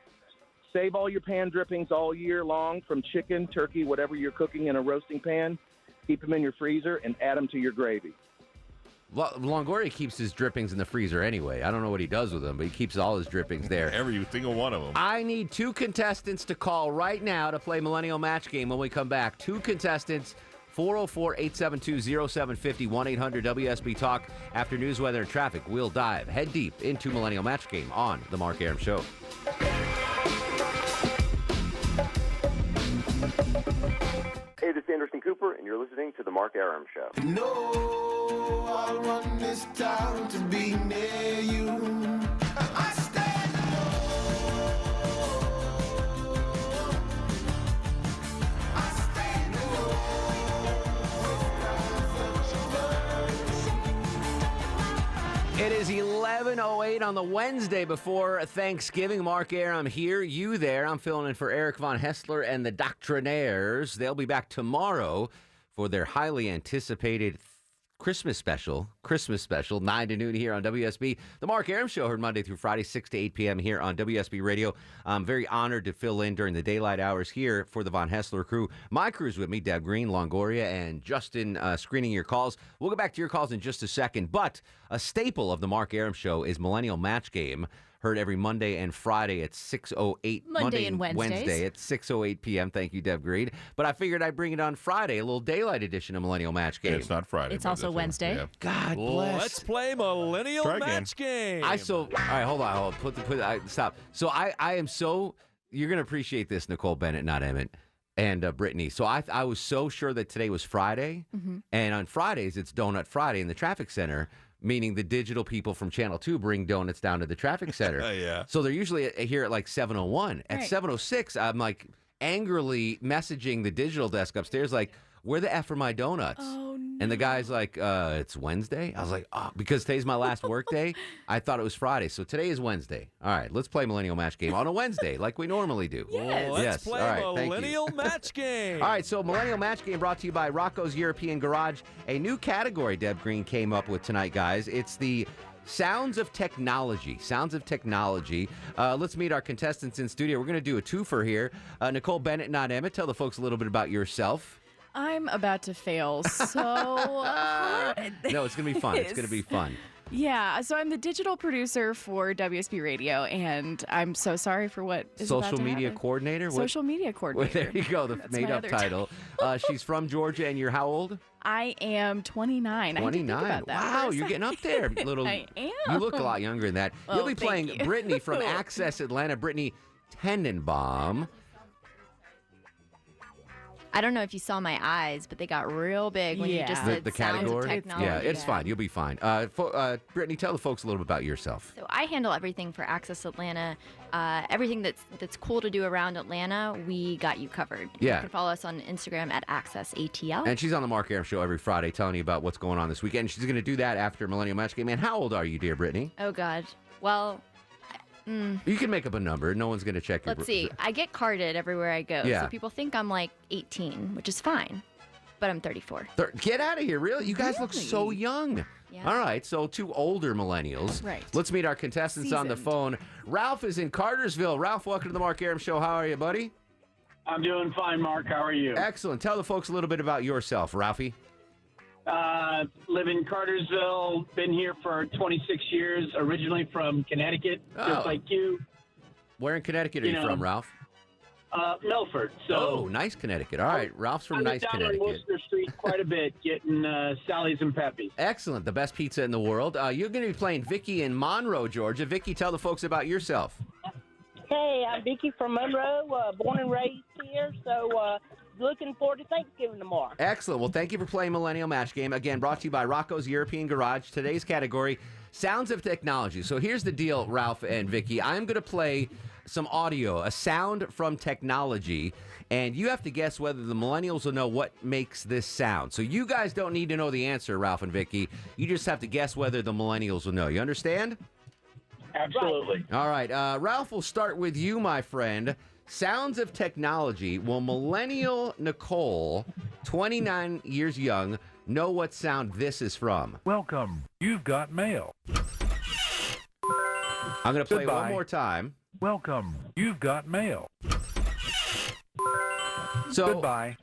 Save all your pan drippings all year long from chicken, turkey, whatever you're cooking in a roasting pan. Keep them in your freezer and add them to your gravy. Well, Longoria keeps his drippings in the freezer anyway. I don't know what he does with them, but he keeps all his drippings there. Every single one of them. I need 2 contestants to call right now to play Millennial Match Game when we come back. 2 contestants, 404-872-0750, 1-800-WSB Talk. After news, weather, and traffic, we'll dive head deep into Millennial Match Game on The Mark Arum Show. Hey, this is Anderson Cooper, and you're listening to The Mark Arum Show. No, I'll run this town to be near you. I stand alone. I stand It is 11:08 on the Wednesday before Thanksgiving. Mark Arum here, you there. I'm filling in for Eric Von Hessler and the Doctrinaires. They'll be back tomorrow for their highly anticipated Christmas special, 9 to noon here on WSB. The Mark Arum Show, heard Monday through Friday, 6 to 8 p.m. here on WSB Radio. I'm very honored to fill in during the daylight hours here for the Von Hessler crew. My crew's with me, Deb Green, Longoria, and Justin screening your calls. We'll get back to your calls in just a second, but a staple of the Mark Arum Show is Millennial Match Game. Heard every Monday and Friday at 6:08. Monday and Wednesday at 6:08 p.m. Thank you, Deb Green. But I figured I'd bring it on Friday, a little daylight edition of Millennial Match Game. It's not Friday. It's also Wednesday. Yeah. God bless. Let's play Millennial Match Game. All right, hold on. Stop. So I am so, you're going to appreciate this, Nicole Bennett, not Emmett, and Brittany. So I was so sure that today was Friday, and on Fridays it's Donut Friday in the traffic center, meaning the digital people from Channel 2 bring donuts down to the traffic center. Yeah. So they're usually here at like 7:01. At Right. 7:06, I'm like angrily messaging the digital desk upstairs, like, where the F are my donuts? Oh, no. And the guy's like, it's Wednesday? I was like, oh, because today's my last work day, I thought it was Friday. So today is Wednesday. All right, let's play Millennial Match Game on a Wednesday like we normally do. Yes. Let's play All right, thank you. Millennial Match Game. All right, so Millennial Match Game brought to you by Rocco's European Garage. A new category Deb Green came up with tonight, guys. It's the Sounds of Technology. Sounds of Technology. Let's meet our contestants in studio. We're going to do a twofer here. Nicole Bennett, not Emmett. Tell the folks a little bit about yourself. I'm about to fail so hard. No, it's going to be fun. It's going to be fun. Yeah, so I'm the digital producer for WSB Radio, and I'm so sorry for what is about Social to media happen. coordinator? Social media Well, coordinator. there you go, the That's my made-up other title. She's from Georgia, and you're how old? I am 29. 29. I had to think about that Wow, for a you're getting up second. there. Little. I am. You look a lot younger than that. Oh, You'll be thank playing you. Brittany from Accessatl. Brittany Tenenbaum. I don't know if you saw my eyes, but they got real big when you just said the sounds of category. technology. Yeah, it's fine. You'll be fine. Brittany, tell the folks a little bit about yourself. So I handle everything for Access Atlanta. Everything that's cool to do around Atlanta, we got you covered. Yeah. You can follow us on Instagram at Accessatl. And she's on the Mark Arum Show every Friday telling you about what's going on this weekend. She's going to do that after Millennial Match Game. And how old are you, dear Brittany? Oh, God. Well, You can make up a number. No one's going to check your... let's see. I get carded everywhere I go. Yeah. So people think I'm like 18, which is fine. But I'm 34. Get out of here. Really? You guys look so young. Yeah. All right, so 2 older millennials. Right. Let's meet our contestants on the phone. Ralph is in Cartersville. Ralph, welcome to the Mark Arum Show. How are you, buddy? I'm doing fine, Mark. How are you? Excellent. Tell the folks a little bit about yourself, Ralphie. Live in Cartersville. Been here for 26 years. Originally from Connecticut, just like you. Where in Connecticut are you from, Ralph? Milford. So Oh, nice Connecticut. All right, Ralph's from I nice live down on Connecticut. Worcester Street quite a bit, getting Sally's and Peppy's. Excellent. The best pizza in the world. You're going to be playing Vicky in Monroe, Georgia. Vicky, tell the folks about yourself. Hey, I'm Vicky from Monroe, born and raised here, so looking forward to Thanksgiving tomorrow. Excellent. Well, thank you for playing Millennial Match Game. Again, brought to you by Rocco's European Garage. Today's category, Sounds of Technology. So here's the deal, Ralph and Vicky. I'm going to play some audio, a sound from technology, and you have to guess whether the millennials will know what makes this sound. So you guys don't need to know the answer, Ralph and Vicky. You just have to guess whether the millennials will know. You understand? Absolutely. All right. Ralph, we'll start with you, my friend. Sounds of Technology. Will millennial Nicole, 29 years young, know what sound this is from? Welcome. You've got mail. I'm going to play Goodbye. one more time. Welcome. You've got mail. So, Goodbye.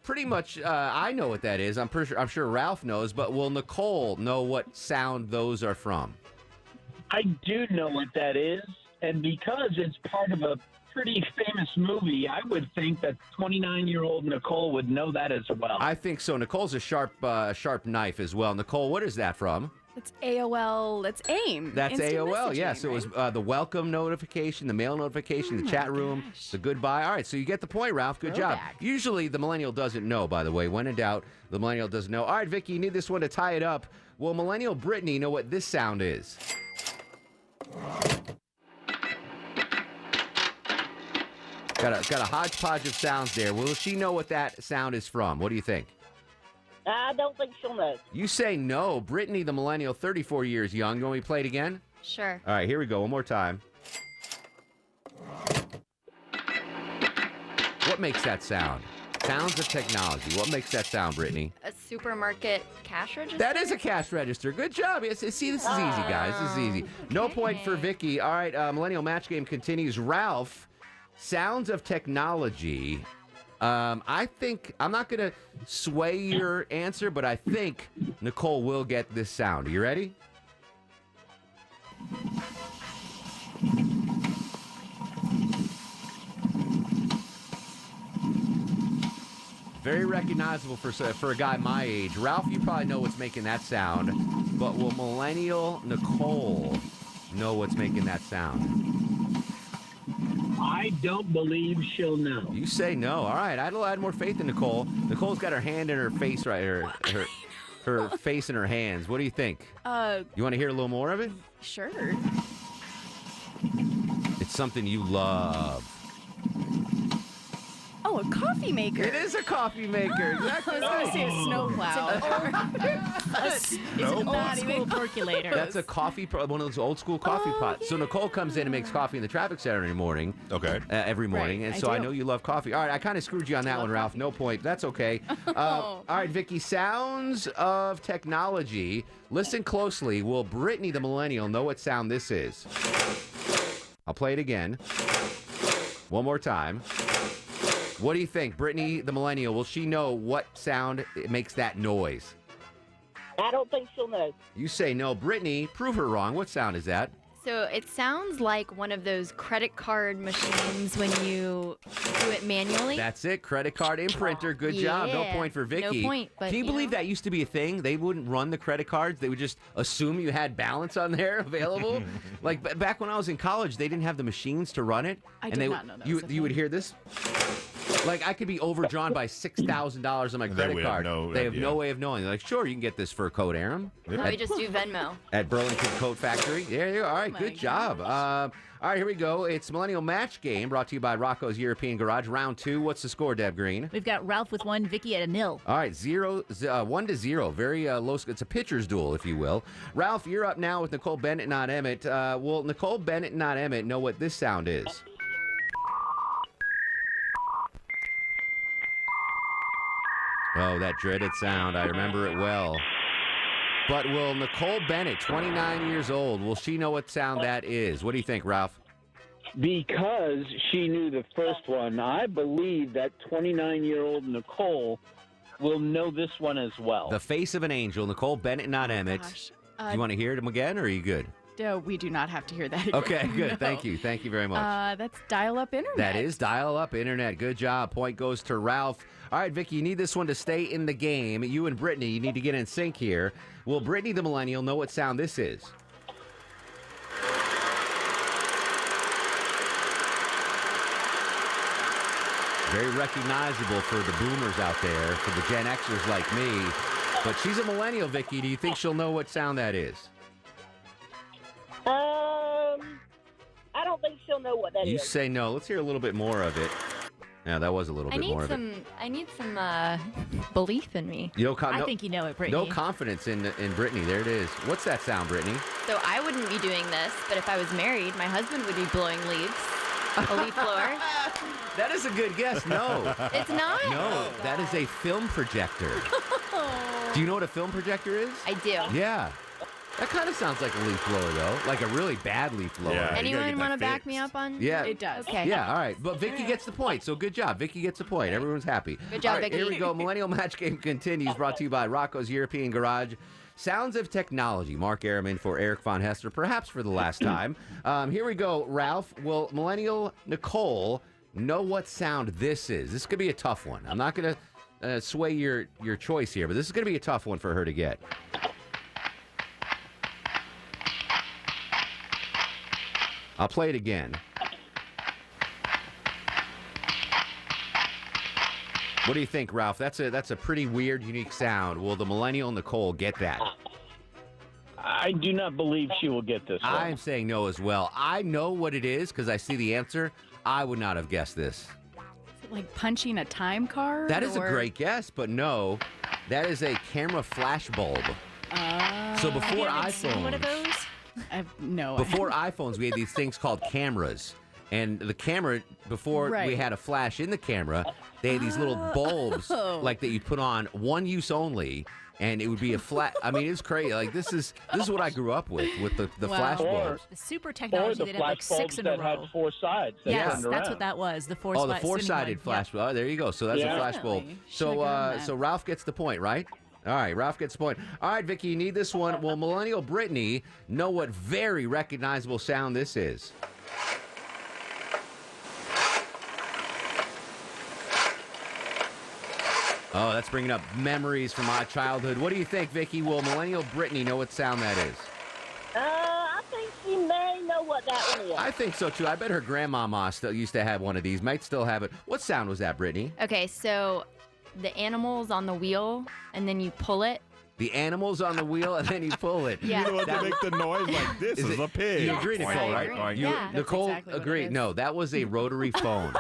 Pretty much, I know what that is. I'm sure Ralph knows, but will Nicole know what sound those are from? I do know what that is, and because it's part of a pretty famous movie, I would think that 29-year-old Nicole would know that as well. I think so. Nicole's a sharp knife as well. Nicole, what is that from? It's AOL. That's AIM. That's Instant AOL, messaging, yeah. So it was the welcome notification, the mail notification, the chat room, the goodbye. All right, so you get the point, Ralph. Good job. Usually the millennial doesn't know, by the way. When in doubt, the millennial doesn't know. All right, Vicky, you need this one to tie it up. Will millennial Brittany know what this sound is? Got a hodgepodge of sounds there. Will she know what that sound is from? What do you think? I don't think she'll know. You say no. Brittany, the millennial, 34 years young. You want me to play it again? Sure. All right, here we go. One more time. What makes that sound? Sounds of technology. What makes that sound, Brittany? A supermarket cash register? That is a cash register. Good job. See, this is easy, guys. This is easy. No point for Vicky. All right, Millennial Match Game continues. Ralph, sounds of technology. I think, I'm not going to sway your answer, but I think Nicole will get this sound. Are you ready? Very recognizable for a guy my age. Ralph, you probably know what's making that sound, but will millennial Nicole know what's making that sound? I don't believe she'll know. You say no. All right, I'd add more faith in Nicole. Nicole's got her hand in her face right here. Her face in her hands. What do you think? You want to hear a little more of it? Sure. It's something you love. Oh, a coffee maker. It is a coffee maker. Exactly. I was going to say a snowplow. It's an old school percolator. That's a coffee, one of those old school coffee pots. Yeah. So Nicole comes in and makes coffee in the traffic center every morning. Okay. Every morning. Right, and so I know you love coffee. All right, I kind of screwed you on that one, Ralph. No point. That's okay. All right, Vicky, sounds of technology. Listen closely. Will Brittany, the millennial, know what sound this is? I'll play it again. One more time. What do you think? Brittany, the millennial, will she know what sound makes that noise? I don't think she'll know. You say no. Brittany, prove her wrong. What sound is that? So it sounds like one of those credit card machines when you do it manually. That's it. Credit card imprinter. Good job. No point for Vicky. No point. But, can you believe that used to be a thing? They wouldn't run the credit cards. They would just assume you had balance on there available. Like back when I was in college, they didn't have the machines to run it. I did not know that. You would hear this. Like, I could be overdrawn by $6,000 on my credit card. They have no way of knowing. They're like, sure, you can get this for a code, Arum. No, we just do Venmo. At Burlington Coat Factory. There you go. All right, good job. All right, here we go. It's Millennial Match Game brought to you by Rocco's European Garage. Round 2. What's the score, Deb Green? We've got Ralph with 1, Vicky at a 0. All right, 1-0. Very low. It's a pitcher's duel, if you will. Ralph, you're up now with Nicole Bennett, not Emmett. Will Nicole Bennett, not Emmett, know what this sound is? Oh, that dreaded sound. I remember it well. But will Nicole Bennett, 29 years old, will she know what sound that is? What do you think, Ralph? Because she knew the first one, I believe that 29-year-old Nicole will know this one as well. The face of an angel, Nicole Bennett, not Emmett. Do you want to hear them again, or are you good? No, we do not have to hear that again. Okay, good. No. Thank you. Thank you very much. That's dial-up internet. That is dial-up internet. Good job. Point goes to Ralph. All right, Vicky, you need this one to stay in the game. You and Brittany, you need to get in sync here. Will Brittany, the millennial, know what sound this is? Very recognizable for the boomers out there, for the Gen Xers like me. But she's a millennial, Vicky. Do you think she'll know what sound that is? I don't think she'll know what that is. You say no. Let's hear a little bit more of it. Yeah, that was a little bit more of it. I need some belief in me. I think you know it, Brittany. No confidence in Brittany. There it is. What's that sound, Brittany? So I wouldn't be doing this, but if I was married, my husband would be blowing leaves. A leaf blower. That is a good guess. No. It's not? No, that is a film projector. Do you know what a film projector is? I do. Yeah. That kind of sounds like a leaf blower, though. Like a really bad leaf blower. Yeah. Anyone want to back me up on? Yeah. It does. Okay. Yeah, all right. But Vicky gets the point, so good job. Vicky gets the point. Everyone's happy. Good job, all right, Vicky. Here we go. Millennial Match Game continues, brought to you by Rocco's European Garage. Sounds of technology. Mark Arum in for Eric Von Hester, perhaps for the last time. Here we go. Ralph, will Millennial Nicole know what sound this is? This could be a tough one. I'm not going to sway your choice here, but this is going to be a tough one for her to get. I'll play it again. What do you think, Ralph? That's a pretty weird, unique sound. Will the Millennial Nicole get that? I do not believe she will get this one. I'm saying no as well. I know what it is because I see the answer. I would not have guessed this. Is it like punching a time card? That is a great guess, but no. That is a camera flash bulb. So before iPhones, one of those? I have no before iPhones, we had these things called cameras. And the camera, before we had a flash in the camera, they had these little bulbs like that you put on, one use only, and it would be a flat. I mean, it's crazy. Like this is what I grew up with the flash bulbs. The super technology, they'd have like 6 in a row. Had 4 sides. Yes, that's what that was. The four. Oh, the 4-sided flash bulb. Oh, there you go. So that's a flash bulb. So Ralph gets the point, right? All right, Ralph gets the point. All right, Vicky, you need this one. Will Millennial Brittany know what very recognizable sound this is? Oh, that's bringing up memories from my childhood. What do you think, Vicky? Will Millennial Brittany know what sound that is? I think she may know what that one is. I think so, too. I bet her grandmama still used to have one of these. Might still have it. What sound was that, Brittany? Okay, so the animal's on the wheel, and then you pull it. The animal's on the wheel, and then you pull it. Yeah. You know what to make the noise like this is a pig. You agree, Nicole, right? agree. You, Yeah. Nicole exactly what it agreed. is. No, that was a rotary phone.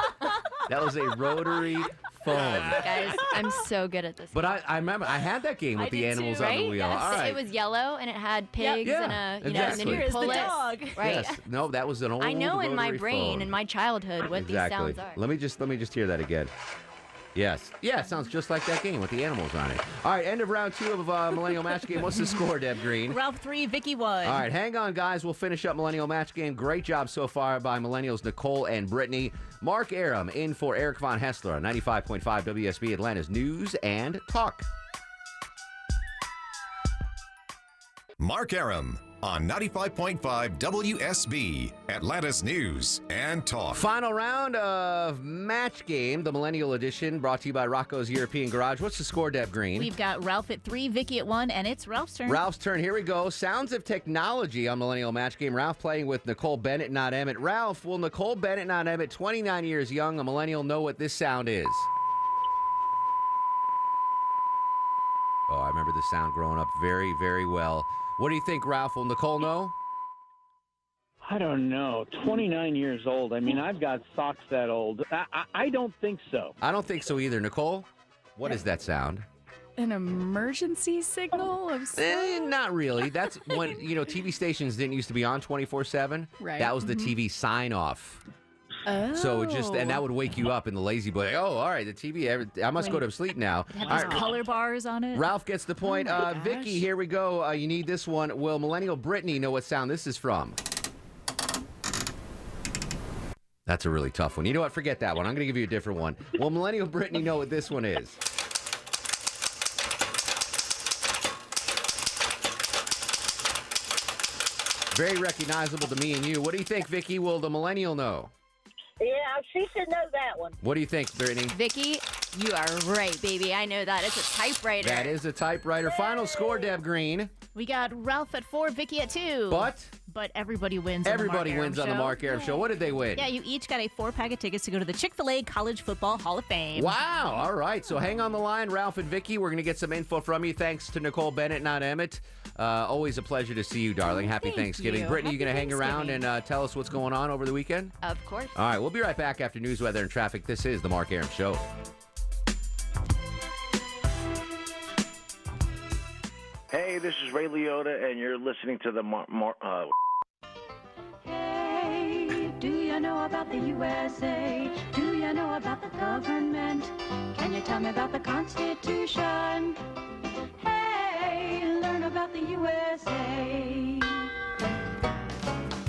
That was a rotary phone. Guys, I'm so good at this. But I remember I had that game with the animals on the wheel. Yes. All right. It was yellow, and it had pigs and a, you know, and then exactly. you Here's pull the it. dog. Right. Yes. No, that was an old I know in my rotary brain, phone. in my childhood, what these sounds are. Let me just hear that again. Yes. Yeah, it sounds just like that game with the animals on it. All right, end of round 2 of Millennial Match Game. What's the score, Deb Green? Ralph 3, Vicky 1. All right, hang on, guys. We'll finish up Millennial Match Game. Great job so far by Millennials Nicole and Brittany. Mark Arum in for Eric Von Hessler on 95.5 WSB Atlanta's News and Talk. Mark Arum on 95.5 WSB, Atlanta's News and Talk. Final round of Match Game, the Millennial Edition, brought to you by Rocco's European Garage. What's the score, Deb Green? We've got Ralph at 3, Vicky at 1, and it's Ralph's turn. Ralph's turn. Here we go. Sounds of technology on Millennial Match Game. Ralph playing with Nicole Bennett, not Emmett. Ralph, will Nicole Bennett, not Emmett, 29 years young, a millennial, know what this sound is? Oh, I remember this sound growing up very, very well. What do you think, Ralph? Will Nicole know? I don't know. 29 years old. I mean, I've got socks that old. I don't think so. I don't think so either. Nicole, what is that sound? An emergency signal of Not really. That's when, TV stations didn't used to be on 24/7. Right. That was the TV sign-off. Oh. So and that would wake you up in the lazy boy. Oh, all right, the TV, I must go to sleep now. It had All these right, color bars on it. Ralph gets the point. my Vicky, gosh. here we go. You need this one. Will Millennial Brittany know what sound this is from? That's a really tough one. You know what? Forget that one. I'm going to give you a different one. Will Millennial Brittany know what this one is? Very recognizable to me and you. What do you think, Vicky? Will the Millennial know? Yeah, she should know that one. What do you think, Brittany? Vicky, you are right, baby. I know that. It's a typewriter. That is a typewriter. Final score, Deb Green. We got Ralph at 4, Vicky at 2. But everybody wins. everybody wins on the Mark Mark Arum Show. What did they win? Yeah, you each got a 4-pack of tickets to go to the Chick-fil-A College Football Hall of Fame. Wow. All right. So hang on the line, Ralph and Vicky. We're going to get some info from you. Thanks to Nicole Bennett, not Emmett. Always a pleasure to see you, darling. Happy Thank Thanksgiving. you. Brittany, you Happy going to hang around Thanksgiving. and tell us what's going on over the weekend? Of course. All right. We'll be right back after news, weather, and traffic. This is the Mark Arum Show. Hey, this is Ray Liotta, and you're listening to the Hey, do you know about the USA? Do you know about the government? Can you tell me about the Constitution? Hey, learn about about the USA?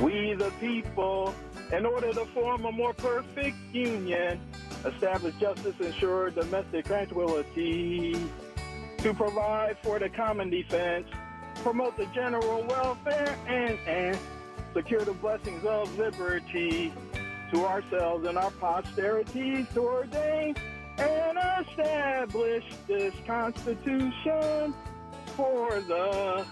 We the people, in order to form a more perfect union, establish justice, ensure domestic tranquility, to provide for the common defense, promote the general welfare, and secure the blessings of liberty to ourselves and our posterities, to ordain and establish this Constitution for the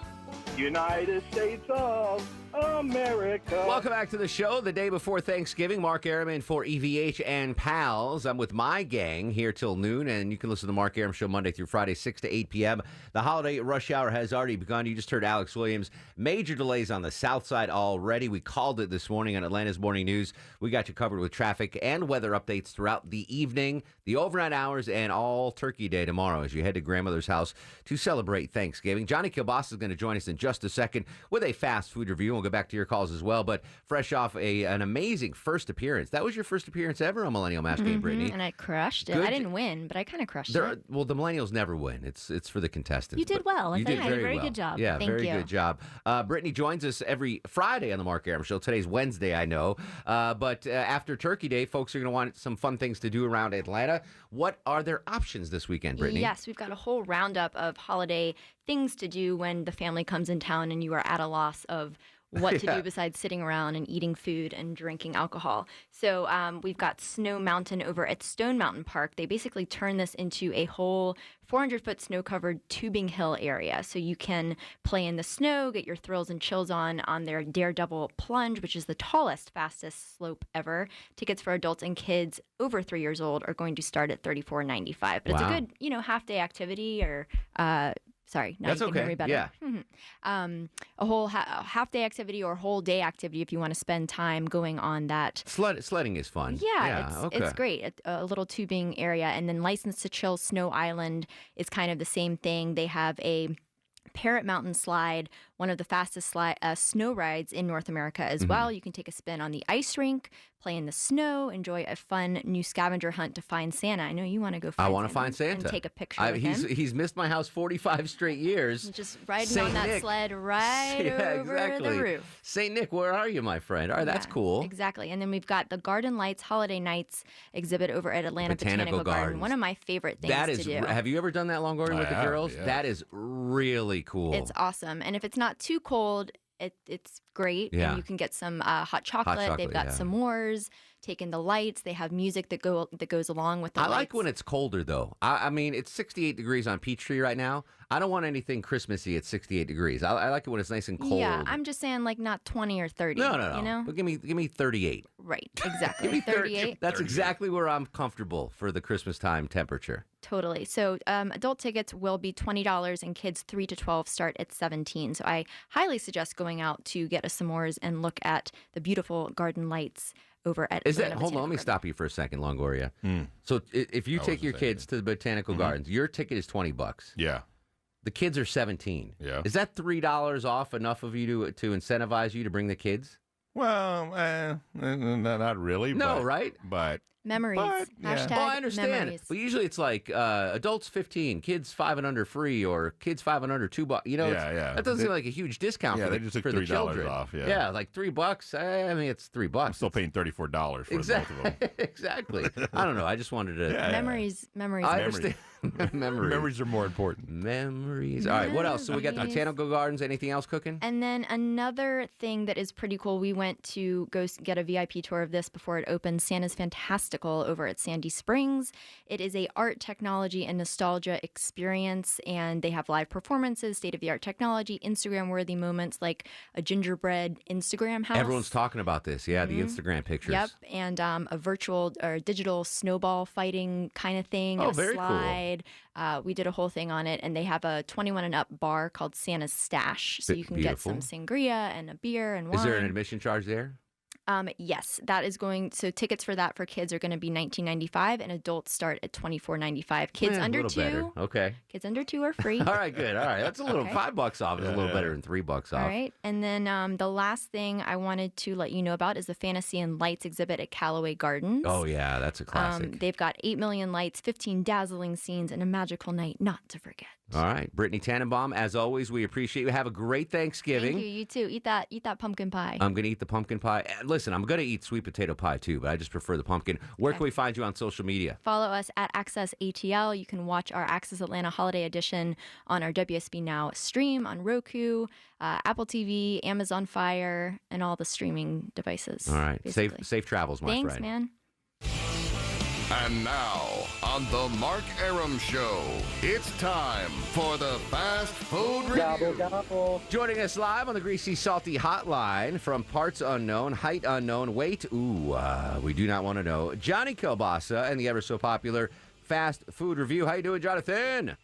United States of America. Welcome back to the show. The day before Thanksgiving, Mark Arum in for EVH and Pals. I'm with my gang here till noon, and you can listen to the Mark Arum Show Monday through Friday, 6 to 8 p.m. The holiday rush hour has already begun. You just heard Alex Williams. Major delays on the south side already. We called it this morning on Atlanta's Morning News. We got you covered with traffic and weather updates throughout the evening, the overnight hours, and all Turkey Day tomorrow as you head to grandmother's house to celebrate Thanksgiving. Johnny Kielbasa is going to join us in just a second with a fast food review. We'll go back to your calls as well, but fresh off an amazing first appearance. That was your first appearance ever on Millennial Match Game, Brittany. And I crushed it. Good. I didn't win, but I kind of crushed it. Well, the millennials never win. It's for the contestants. You did well. You did very well. Good job. Yeah, Thank very you. good job. Brittany joins us every Friday on the Mark Arum Show. Today's Wednesday, I know. But after Turkey Day, folks are going to want some fun things to do around Atlanta. What are their options this weekend, Brittany? Yes, we've got a whole roundup of holiday things to do when the family comes in town and you are at a loss of what to do besides sitting around and eating food and drinking alcohol. So we've got Snow Mountain over at Stone Mountain Park. They basically turn this into a whole 400-foot snow-covered tubing hill area. So you can play in the snow, get your thrills and chills on their Daredevil Plunge, which is the tallest, fastest slope ever. Tickets for adults and kids over 3 years old are going to start at $34.95. But it's a good, half-day activity or sorry, now That's you can hear okay. me better. Yeah. A whole half-day activity or whole day activity if you want to spend time going on that. Sledding is fun. Yeah, okay. it's great. A little tubing area. And then License to Chill Snow Island is kind of the same thing. They have a Parrot Mountain Slide, one of the fastest snow rides in North America as well. You can take a spin on the ice rink, play in the snow, enjoy a fun new scavenger hunt to find Santa. I know you want to go find I want to find Santa. and take a picture with him. He's missed my house 45 straight years. Just riding Saint on that Nick. sled right over the roof. St. Nick, where are you, my friend? All right, that's cool. Exactly. And then we've got the Garden Lights Holiday Nights exhibit over at Atlanta Botanical Garden. One of my favorite things to do. Have you ever done that Longoria with the girls? Yeah. That is really cool. It's awesome. And if it's not too cold, it's great. Yeah. And you can get some hot chocolate. They've got s'mores, take in the lights. They have music that goes along with the lights. I like when it's colder, though. I mean, it's 68 degrees on Peachtree right now. I don't want anything Christmassy at 68 degrees. I like it when it's nice and cold. Yeah, I'm just saying like not 20 or 30. No. You know? But give me 38. Right, exactly. Give me 38. That's exactly where I'm comfortable for the Christmas time temperature. Totally. So adult tickets will be $20 and kids 3 to 12 start at $17. So I highly suggest going out to get a s'mores and look at the beautiful garden lights over at Atlanta Hold on, let me Botanical stop you for a second, Longoria. So if you take your kids to the Botanical Gardens, your ticket is $20. Yeah. The kids are 17. Yeah. Is that $3 off enough of you to incentivize you to bring the kids? Well, not really. No, but, right? But memories. Hashtag Well, I understand. memories. But usually it's like adults 15, kids 5 and under free, or kids 5 and under $2. You know, that doesn't seem like a huge discount Yeah, for they the, just took for the $3 children. off. Yeah, like $3. I mean, it's $3. I'm still paying $34 for both of them. Exactly. I don't know. I just wanted to. Memories. I understand. Memories are more important. Memories. All right. What else? So we got the Botanical Gardens. Anything else cooking? And then another thing that is pretty cool, we went to go get a VIP tour of this before it opened. Santa's Fantastical over at Sandy Springs. It is a art, technology, and nostalgia experience, and they have live performances, state-of-the-art technology, Instagram-worthy moments like a gingerbread Instagram house. Everyone's talking about this. Yeah, the Instagram pictures. Yep, and a virtual or digital snowball fighting kind of thing. Oh, a very slide. We did a whole thing on it, and they have a 21 and up bar called Santa's Stash, so you can get some sangria and a beer and wine. Is there an admission charge there? Yes, that is going. So tickets for that for kids are going to be $19.95, and adults start at $24.95. Kids under a little better. two, Okay. Kids under 2 are free. All right, good. All right, that's a little Okay. $5 off. Is a little better than $3 off. All right, and then the last thing I wanted to let you know about is the Fantasy and Lights exhibit at Callaway Gardens. Oh yeah, that's a classic. They've got 8 million lights, 15 dazzling scenes, and a magical night not to forget. All right. Brittany Tannenbaum, as always, we appreciate you. Have a great Thanksgiving. Thank you. You too. Eat that pumpkin pie. I'm going to eat the pumpkin pie. Listen, I'm going to eat sweet potato pie too, but I just prefer the pumpkin. Where can we find you on social media? Follow us at Accessatl. You can watch our Access Atlanta Holiday Edition on our WSB Now stream on Roku, Apple TV, Amazon Fire, and all the streaming devices. All right. Basically. Safe travels, my Thanks, friend. man. And now, on the Mark Arum Show, it's time for the Fast Food Review. Gobble, gobble. Joining us live on the Greasy Salty Hotline from parts unknown, height unknown, weight, we do not want to know, Johnny Kielbasa and the ever so popular Fast Food Review. How you doing, Jonathan?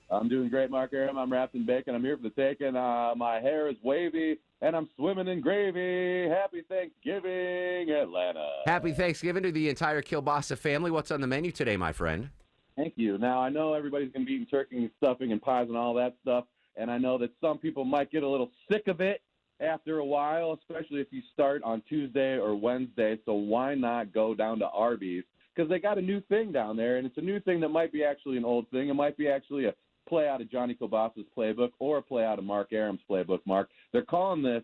I'm doing great, Mark Arum. I'm wrapped in bacon. I'm here for the taking. My hair is wavy, and I'm swimming in gravy. Happy Thanksgiving, Atlanta. Happy Thanksgiving to the entire Kielbasa family. What's on the menu today, my friend? Thank you. Now, I know everybody's going to be eating turkey and stuffing and pies and all that stuff, and I know that some people might get a little sick of it after a while, especially if you start on Tuesday or Wednesday, so why not go down to Arby's? Because they got a new thing down there, and it's a new thing that might be actually an old thing. It might be actually a play out of Johnny Kielbasa's playbook or a play out of Mark Arum's playbook, Mark. They're calling this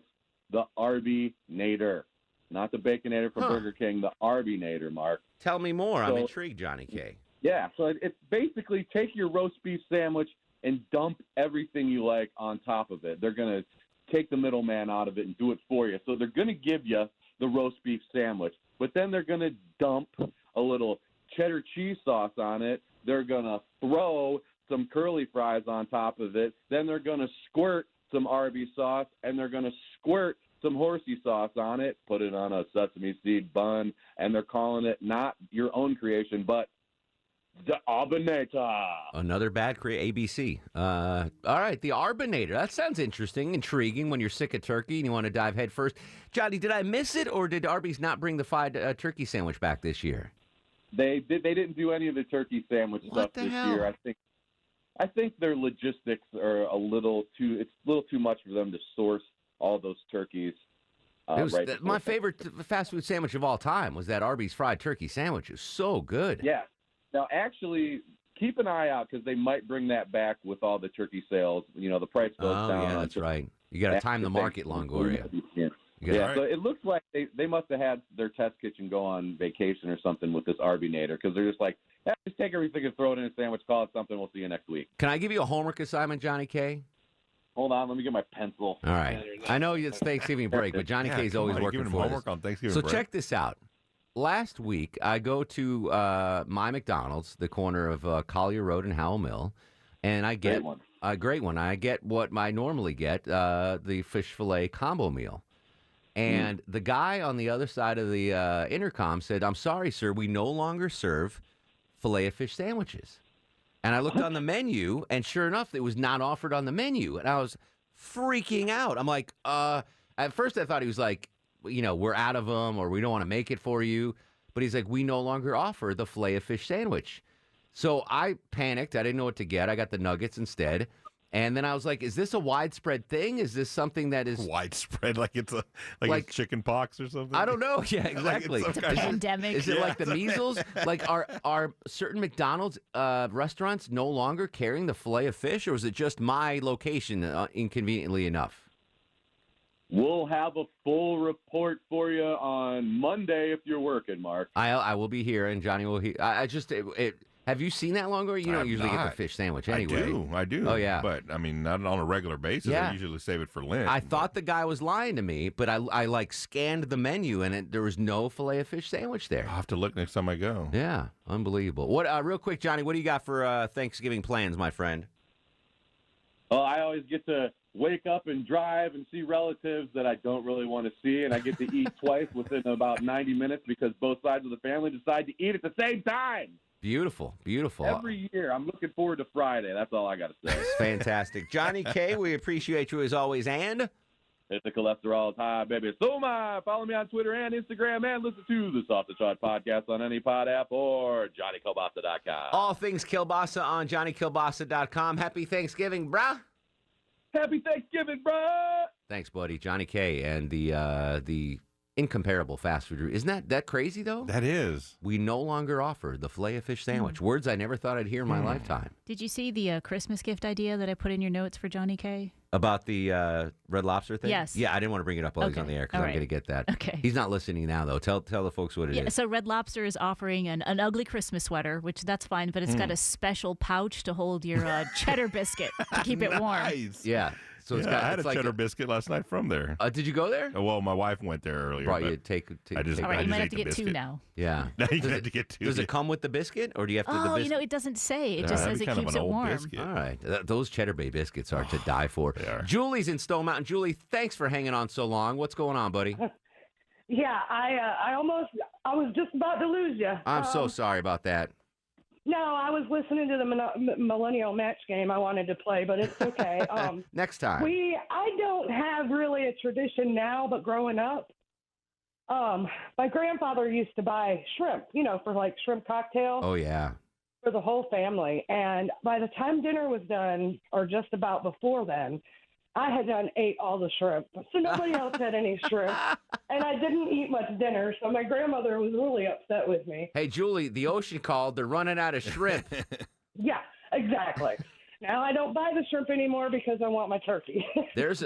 the Arby-nator, not the Baconator from Burger King, the Arby-nator, Mark. Tell me more. I'm intrigued, Johnny K. Yeah, so it's basically take your roast beef sandwich and dump everything you like on top of it. They're going to take the middleman out of it and do it for you. So they're going to give you the roast beef sandwich, but then they're going to dump a little cheddar cheese sauce on it. They're going to throw some curly fries on top of it. Then they're going to squirt some Arby's sauce, and they're going to squirt some horsey sauce on it, put it on a sesame seed bun, and they're calling it not your own creation, but the Arbinator. Another bad ABC. All right, the Arbinator. That sounds interesting, intriguing when you're sick of turkey and you want to dive head first. Johnny, did I miss it, or did Arby's not bring the fried turkey sandwich back this year? They didn't do any of the turkey sandwich stuff this year. I think their logistics are a little too much for them to source all those turkeys. My favorite fast food sandwich of all time was that Arby's fried turkey sandwich. It was so good. Yeah. Now, actually, keep an eye out because they might bring that back with all the turkey sales. You know, the price goes down. Oh, yeah, that's right. You got to time the market, Longoria. Yeah, so it looks like they must have had their test kitchen go on vacation or something with this Arbinator because they're just like, just take everything and throw it in a sandwich, call it something, we'll see you next week. Can I give you a homework assignment, Johnny K? Hold on, let me get my pencil. All right. I know it's Thanksgiving break, but Johnny K's always working for homework on Thanksgiving break. So check this out. Last week, I go to my McDonald's, the corner of Collier Road and Howell Mill, and I get a great one. I get what I normally get, the fish fillet combo meal. And the guy on the other side of the intercom said, "I'm sorry, sir, we no longer serve filet of fish sandwiches." And I looked on the menu, and sure enough, it was not offered on the menu. And I was freaking out. I'm like, at first I thought he was like, we're out of them or we don't want to make it for you. But he's like, we no longer offer the filet of fish sandwich. So I panicked. I didn't know what to get. I got the nuggets instead. And then I was like, is this a widespread thing? Is this something that is widespread, like it's like chicken pox or something? I don't know. Yeah, exactly. It's a pandemic. Is it like the measles? Like are certain McDonald's restaurants no longer carrying the filet of fish, or is it just my location inconveniently enough? We'll have a full report for you on Monday if you're working, Mark. I will be here, and Johnny will be. Have you seen that longer? You don't usually get the fish sandwich anyway. I do. Oh, yeah. But, I mean, not on a regular basis. Yeah. I usually save it for Lent. I thought the guy was lying to me, but I scanned the menu, and there was no filet of fish sandwich there. I'll have to look next time I go. Yeah, unbelievable. What? Real quick, Johnny, what do you got for Thanksgiving plans, my friend? Well, I always get to wake up and drive and see relatives that I don't really want to see, and I get to eat twice within about 90 minutes because both sides of the family decide to eat at the same time. Beautiful, beautiful. Every year. I'm looking forward to Friday. That's all I got to say. Fantastic. Johnny K., we appreciate you as always, and hit the cholesterol high, baby. So follow me on Twitter and Instagram, and listen to the Soft to Chart podcast on any pod app or JohnnyKielbasa.com. All things Kielbasa on JohnnyKielbasa.com. Happy Thanksgiving, brah. Happy Thanksgiving, brah. Thanks, buddy. Johnny K. and the incomparable fast food. Isn't that crazy, though? That is. We no longer offer the Filet-O-Fish sandwich. Words I never thought I'd hear in my lifetime. Did you see the Christmas gift idea that I put in your notes for Johnny K? About the Red Lobster thing? Yes. Yeah, I didn't want to bring it up while he's on the air because I'm going to get that. Okay. He's not listening now, though. Tell the folks what it is. So Red Lobster is offering an ugly Christmas sweater, which that's fine, but it's got a special pouch to hold your cheddar biscuit to keep it warm. Nice. Yeah. So it's I had a cheddar biscuit last night from there. Did you go there? Well, my wife went there earlier. Brought you I just, All right, I you might just have to ate the get two biscuit. now. Yeah. Now you have to get two. Does it come with the biscuit, or do you have to? Oh, it doesn't say. It just says it keeps it warm. Biscuit. All right. Those Cheddar Bay biscuits are to die for. Julie's in Stone Mountain. Julie, thanks for hanging on so long. What's going on, buddy? Yeah, I was just about to lose you. I'm so sorry about that. No, I was listening to the Millennial Match Game I wanted to play, but it's okay. Next time. I don't have really a tradition now, but growing up, my grandfather used to buy shrimp, for like shrimp cocktail. Oh, yeah. For the whole family. And by the time dinner was done, or just about before then, I had ate all the shrimp. So nobody else had any shrimp. And I didn't eat much dinner, so my grandmother was really upset with me. Hey, Julie, the ocean called. They're running out of shrimp. Yeah, exactly. Now I don't buy the shrimp anymore because I want my turkey.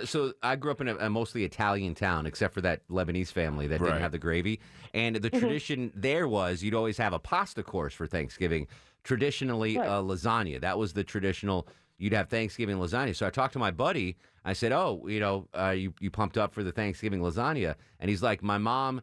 So I grew up in a mostly Italian town, except for that Lebanese family that didn't have the gravy. And the tradition there was you'd always have a pasta course for Thanksgiving. Traditionally, lasagna. That was the traditional. You'd have Thanksgiving lasagna. So I talked to my buddy. I said, you pumped up for the Thanksgiving lasagna? And he's like, my mom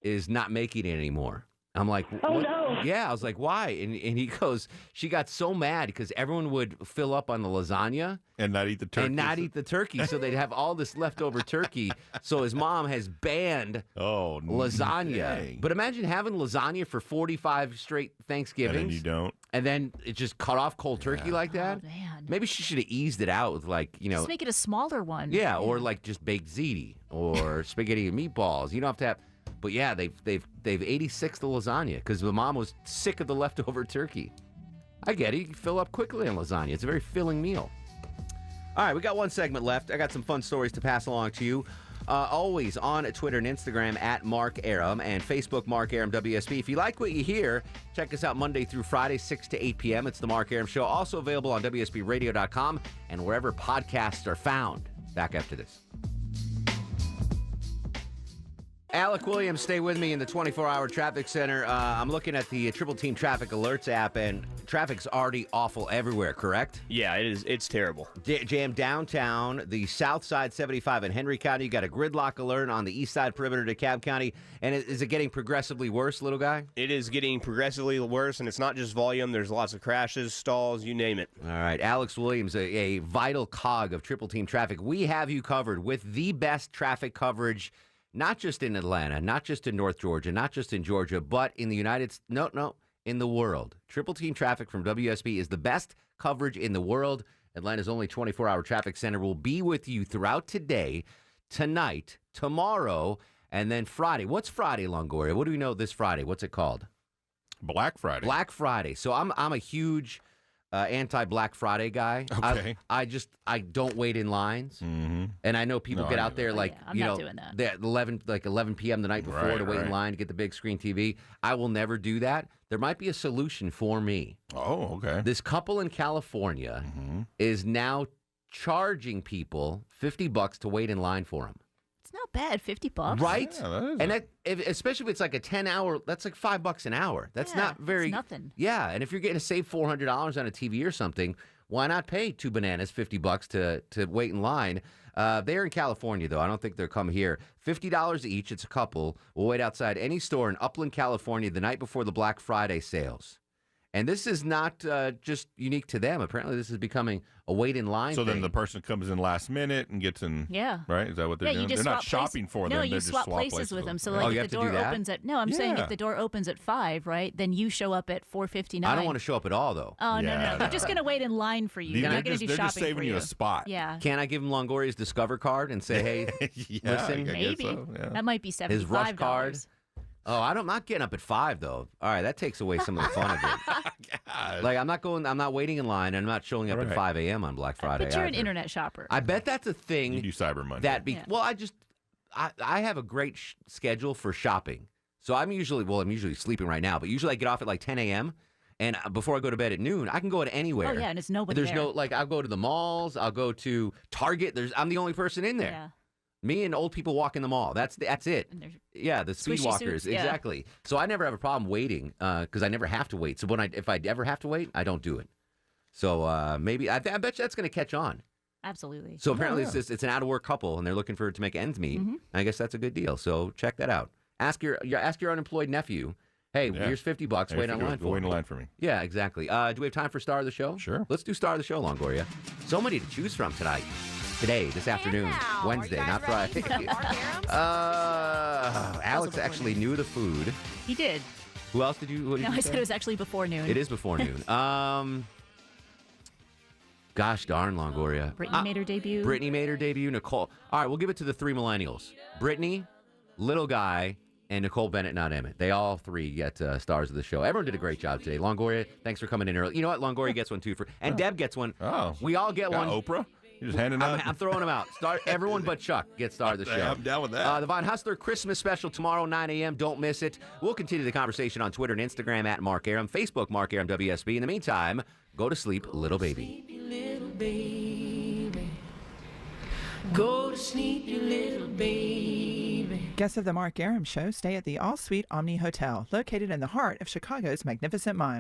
is not making it anymore. I'm like, oh, no. Yeah, I was like, why? And he goes, she got so mad because everyone would fill up on the lasagna. And not eat the turkey. So they'd have all this leftover turkey. So his mom has banned lasagna. Dang. But imagine having lasagna for 45 straight Thanksgivings. And then you don't. And then it just cut off cold turkey like that. Oh, man. Maybe she should have eased it out with Just make it a smaller one. Yeah, or like just baked ziti or spaghetti and meatballs. You don't have to have. But yeah, they've 86 the lasagna because the mom was sick of the leftover turkey. I get it. You can fill up quickly on lasagna. It's a very filling meal. All right, we got one segment left. I got some fun stories to pass along to you. Always on Twitter and Instagram at Mark Arum and Facebook Mark Arum WSB. If you like what you hear, check us out Monday through Friday, 6 to 8 p.m. It's the Mark Arum Show. Also available on WSBRadio.com and wherever podcasts are found. Back after this. Alec Williams, stay with me in the 24-hour traffic center. I'm looking at the Triple Team Traffic Alerts app, and traffic's already awful everywhere, correct? Yeah, it is. It's terrible. Jam downtown, the south side 75 in Henry County. You got a gridlock alert on the east side perimeter to DeKalb County. And is it getting progressively worse, little guy? It is getting progressively worse, and it's not just volume. There's lots of crashes, stalls, you name it. All right. Alex Williams, a vital cog of Triple Team Traffic. We have you covered with the best traffic coverage, not just in Atlanta, not just in North Georgia, not just in Georgia, but in the in the world. Triple Team Traffic from WSB is the best coverage in the world. Atlanta's only 24-hour traffic center will be with you throughout today, tonight, tomorrow, and then Friday. What's Friday, Longoria? What do we know this Friday? What's it called? Black Friday. Black Friday. So I'm a huge anti-Black Friday guy. Okay. I don't wait in lines, and I know people get out there I'm not doing that. 11 p.m. the night before to wait in line to get the big screen TV. I will never do that. There might be a solution for me. Oh, okay. This couple in California is now charging people $50 to wait in line for them. It's not bad, $50. Right? Yeah, and especially if it's like a 10-hour, that's like $5 an hour. That's not very. It's nothing. Yeah, and if you're getting to save $400 on a TV or something, why not pay two bananas $50 to wait in line? They're in California, though. I don't think they'll come here. $50 each. It's a couple. We'll wait outside any store in Upland, California, the night before the Black Friday sales. And this is not just unique to them. Apparently, this is becoming a wait in line So thing. then the person comes in last minute and gets in. Yeah. Right? Is that what they're You doing? just They're not swap shopping places. for them. No, They're you just swap places with them. So you like have if the to do door that? opens at I'm saying if the door opens at 5, right? Then you show up at 4:59. I don't want to show up at all, though. Oh no! They're just gonna wait in line for you. They're not gonna do shopping They're just saving for you a spot. Yeah. Can I give him Longoria's Discover card and say, hey, listen? Maybe. That might be $75. His rush card. Oh, I'm not getting up at 5 though. All right, that takes away some of the fun of it. Like I'm not waiting in line. I'm not showing up at 5 a.m. on Black Friday. But you're an internet shopper. I bet that's a thing. You do Cyber Monday. I have a great schedule for shopping. So I'm usually sleeping right now, but usually I get off at like 10 a.m. And before I go to bed at noon, I can go to anywhere. Oh, yeah, and it's nobody There's there. no, like, I'll go to the malls. I'll go to Target. I'm the only person in there. Yeah. Me and old people walk in the mall. That's it. Yeah, the speed Swishy walkers. suits, yeah. Exactly. So I never have a problem waiting because I never have to wait. So if I ever have to wait, I don't do it. So maybe, I bet you that's going to catch on. Absolutely. So apparently it's an out-of-work couple, and they're looking to make ends meet. Mm-hmm. I guess that's a good deal. So check that out. Ask your unemployed nephew, hey, here's $50. Wait in line for me. Yeah, exactly. Do we have time for Star of the Show? Sure. Let's do Star of the Show, Longoria. So many to choose from tonight. Today, this afternoon, Wednesday, not Friday. Alex actually knew the food. He did. Who else did you? What did No, you I say? said it was actually before noon. It is before noon. Gosh darn, Longoria. Brittany made her debut. Brittany made her debut. Nicole. All right, we'll give it to the three millennials. Brittany, Little Guy, and Nicole Bennett, not Emmett. They all three get stars of the show. Everyone did a great job today. Longoria, thanks for coming in early. You know what? Longoria gets one, too. And Deb gets one. Oh. We all get one. Oprah? You're just handing out? I'm throwing them out. Everyone but Chuck gets star of the show. I'm down with that. The Von Hustler Christmas special tomorrow, 9 a.m. Don't miss it. We'll continue the conversation on Twitter and Instagram at Mark Arum, Facebook, Mark Arum WSB. In the meantime, go to sleep, little baby. Little baby, go to sleep, you little baby. Guests of the Mark Arum Show stay at the All Suite Omni Hotel, located in the heart of Chicago's Magnificent Mile.